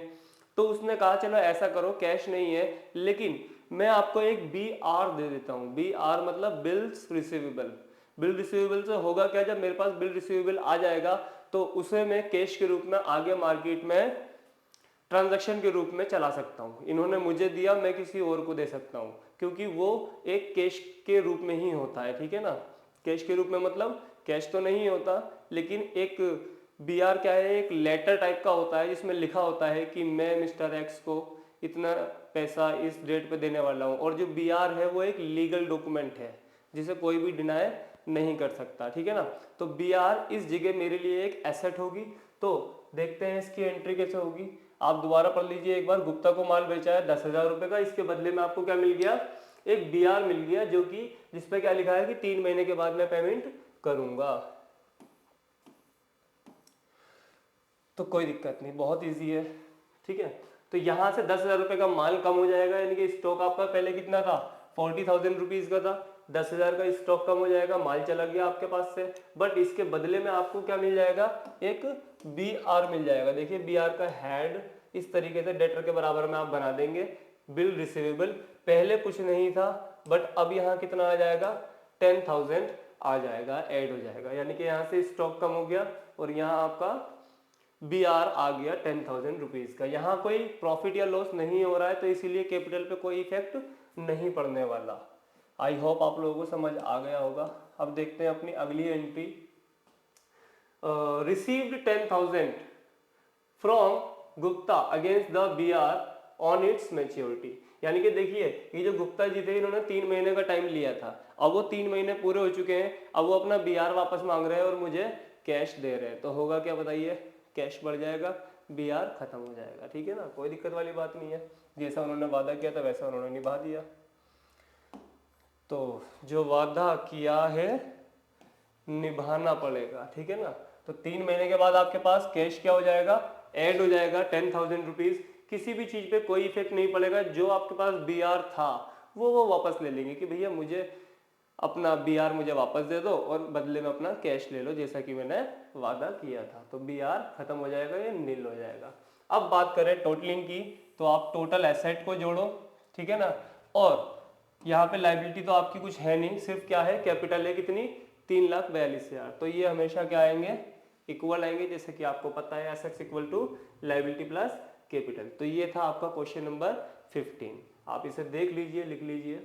तो उसने कहा चलो ऐसा करो, कैश नहीं है लेकिन मैं आपको एक BR दे देता हूं। BR मतलब बिल्स रिसीवेबल। बिल रिसीवेबल से होगा क्या, जब मेरे पास बिल रिसीवेबल आ जाएगा तो उसे मैं कैश के रूप में आगे मार्केट में ट्रांजैक्शन के रूप में चला सकता हूँ। इन्होंने मुझे दिया, मैं किसी और को दे सकता हूँ, क्योंकि वो एक कैश के रूप में ही होता है, ठीक है ना। कैश के रूप में मतलब कैश तो नहीं होता, लेकिन एक BR क्या है, एक लेटर टाइप का होता है जिसमें लिखा होता है कि मैं मिस्टर एक्स को इतना पैसा इस डेट पे देने वाला हूँ। और जो BR है वो एक लीगल डॉक्यूमेंट है जिसे कोई भी डिनाई नहीं कर सकता, ठीक है ना। तो BR इस जगह मेरे लिए एक एसेट होगी। तो देखते हैं इसकी एंट्री कैसे होगी। आप दोबारा पढ़ लीजिए एक बार, गुप्ता को माल बेचा है 10,000 रुपए का, इसके बदले में आपको क्या मिल गया, एक BR मिल गया, जो कि जिसपे क्या लिखा है कि 3 महीने के बाद मैं पेमेंट करूंगा। तो कोई दिक्कत नहीं, बहुत इजी है, ठीक है। तो यहाँ से 10,000 रुपये का माल कम हो जाएगा, यानी कि स्टॉक आपका पहले कितना था, 40,000 रुपीज़ का था, 10,000 का स्टॉक कम हो जाएगा, माल चला गया आपके पास से। बट इसके बदले में आपको क्या मिल जाएगा, एक BR मिल जाएगा। देखिए BR का हेड इस तरीके से डेटर के बराबर में आप बना देंगे। बिल रिसीवेबल पहले कुछ नहीं था, बट अब यहाँ कितना आ जाएगा, 10,000 आ जाएगा, ऐड हो जाएगा। यानी कि यहाँ से स्टॉक कम हो गया और यहाँ आपका BR आ गया 10,000 रुपीज़ का। यहाँ कोई प्रॉफिट या लॉस नहीं हो रहा है, तो इसीलिए कैपिटल पे कोई इफेक्ट नहीं पड़ने वाला। आई होप आप लोगों को समझ आ गया होगा। अब देखते हैं अपनी अगली entry, received 10,000 from Gupta against the BR on its maturity. यानी कि देखिए ये जो गुप्ता जी थे इन्होंने 3 महीने का टाइम लिया था, अब वो 3 महीने पूरे हो चुके हैं, अब वो अपना BR वापस मांग रहे हैं और मुझे कैश दे रहे हैं। तो होगा क्या बताइए, कैश बढ़ जाएगा, BR खत्म हो जाएगा, ठीक है ना। कोई दिक्कत वाली बात नहीं है, जैसा उन्होंने वादा किया था वैसा उन्होंने निभा दिया। तो जो वादा किया है निभाना पड़ेगा, ठीक है ना। तो 3 महीने के बाद आपके पास कैश क्या हो जाएगा, ऐड हो जाएगा 10,000 रुपीज। किसी भी चीज पे कोई इफेक्ट नहीं पड़ेगा, जो आपके पास BR था वो वापस ले लेंगे कि भैया मुझे अपना BR मुझे वापस दे दो और बदले में अपना कैश ले लो जैसा कि मैंने वादा किया था। तो BR खत्म हो जाएगा, ये नील हो जाएगा। अब बात करें टोटलिंग की, तो आप टोटल एसेट को जोड़ो, ठीक है ना। और यहाँ पे लाइबिलिटी तो आपकी कुछ है नहीं, सिर्फ क्या है, कैपिटल है कितनी, 3,42,000। तो ये हमेशा क्या आएंगे, इक्वल आएंगे, जैसे कि आपको पता है assets equal to liability plus capital. तो ये था आपका क्वेश्चन नंबर 15। आप इसे देख लीजिए, लिख लीजिए।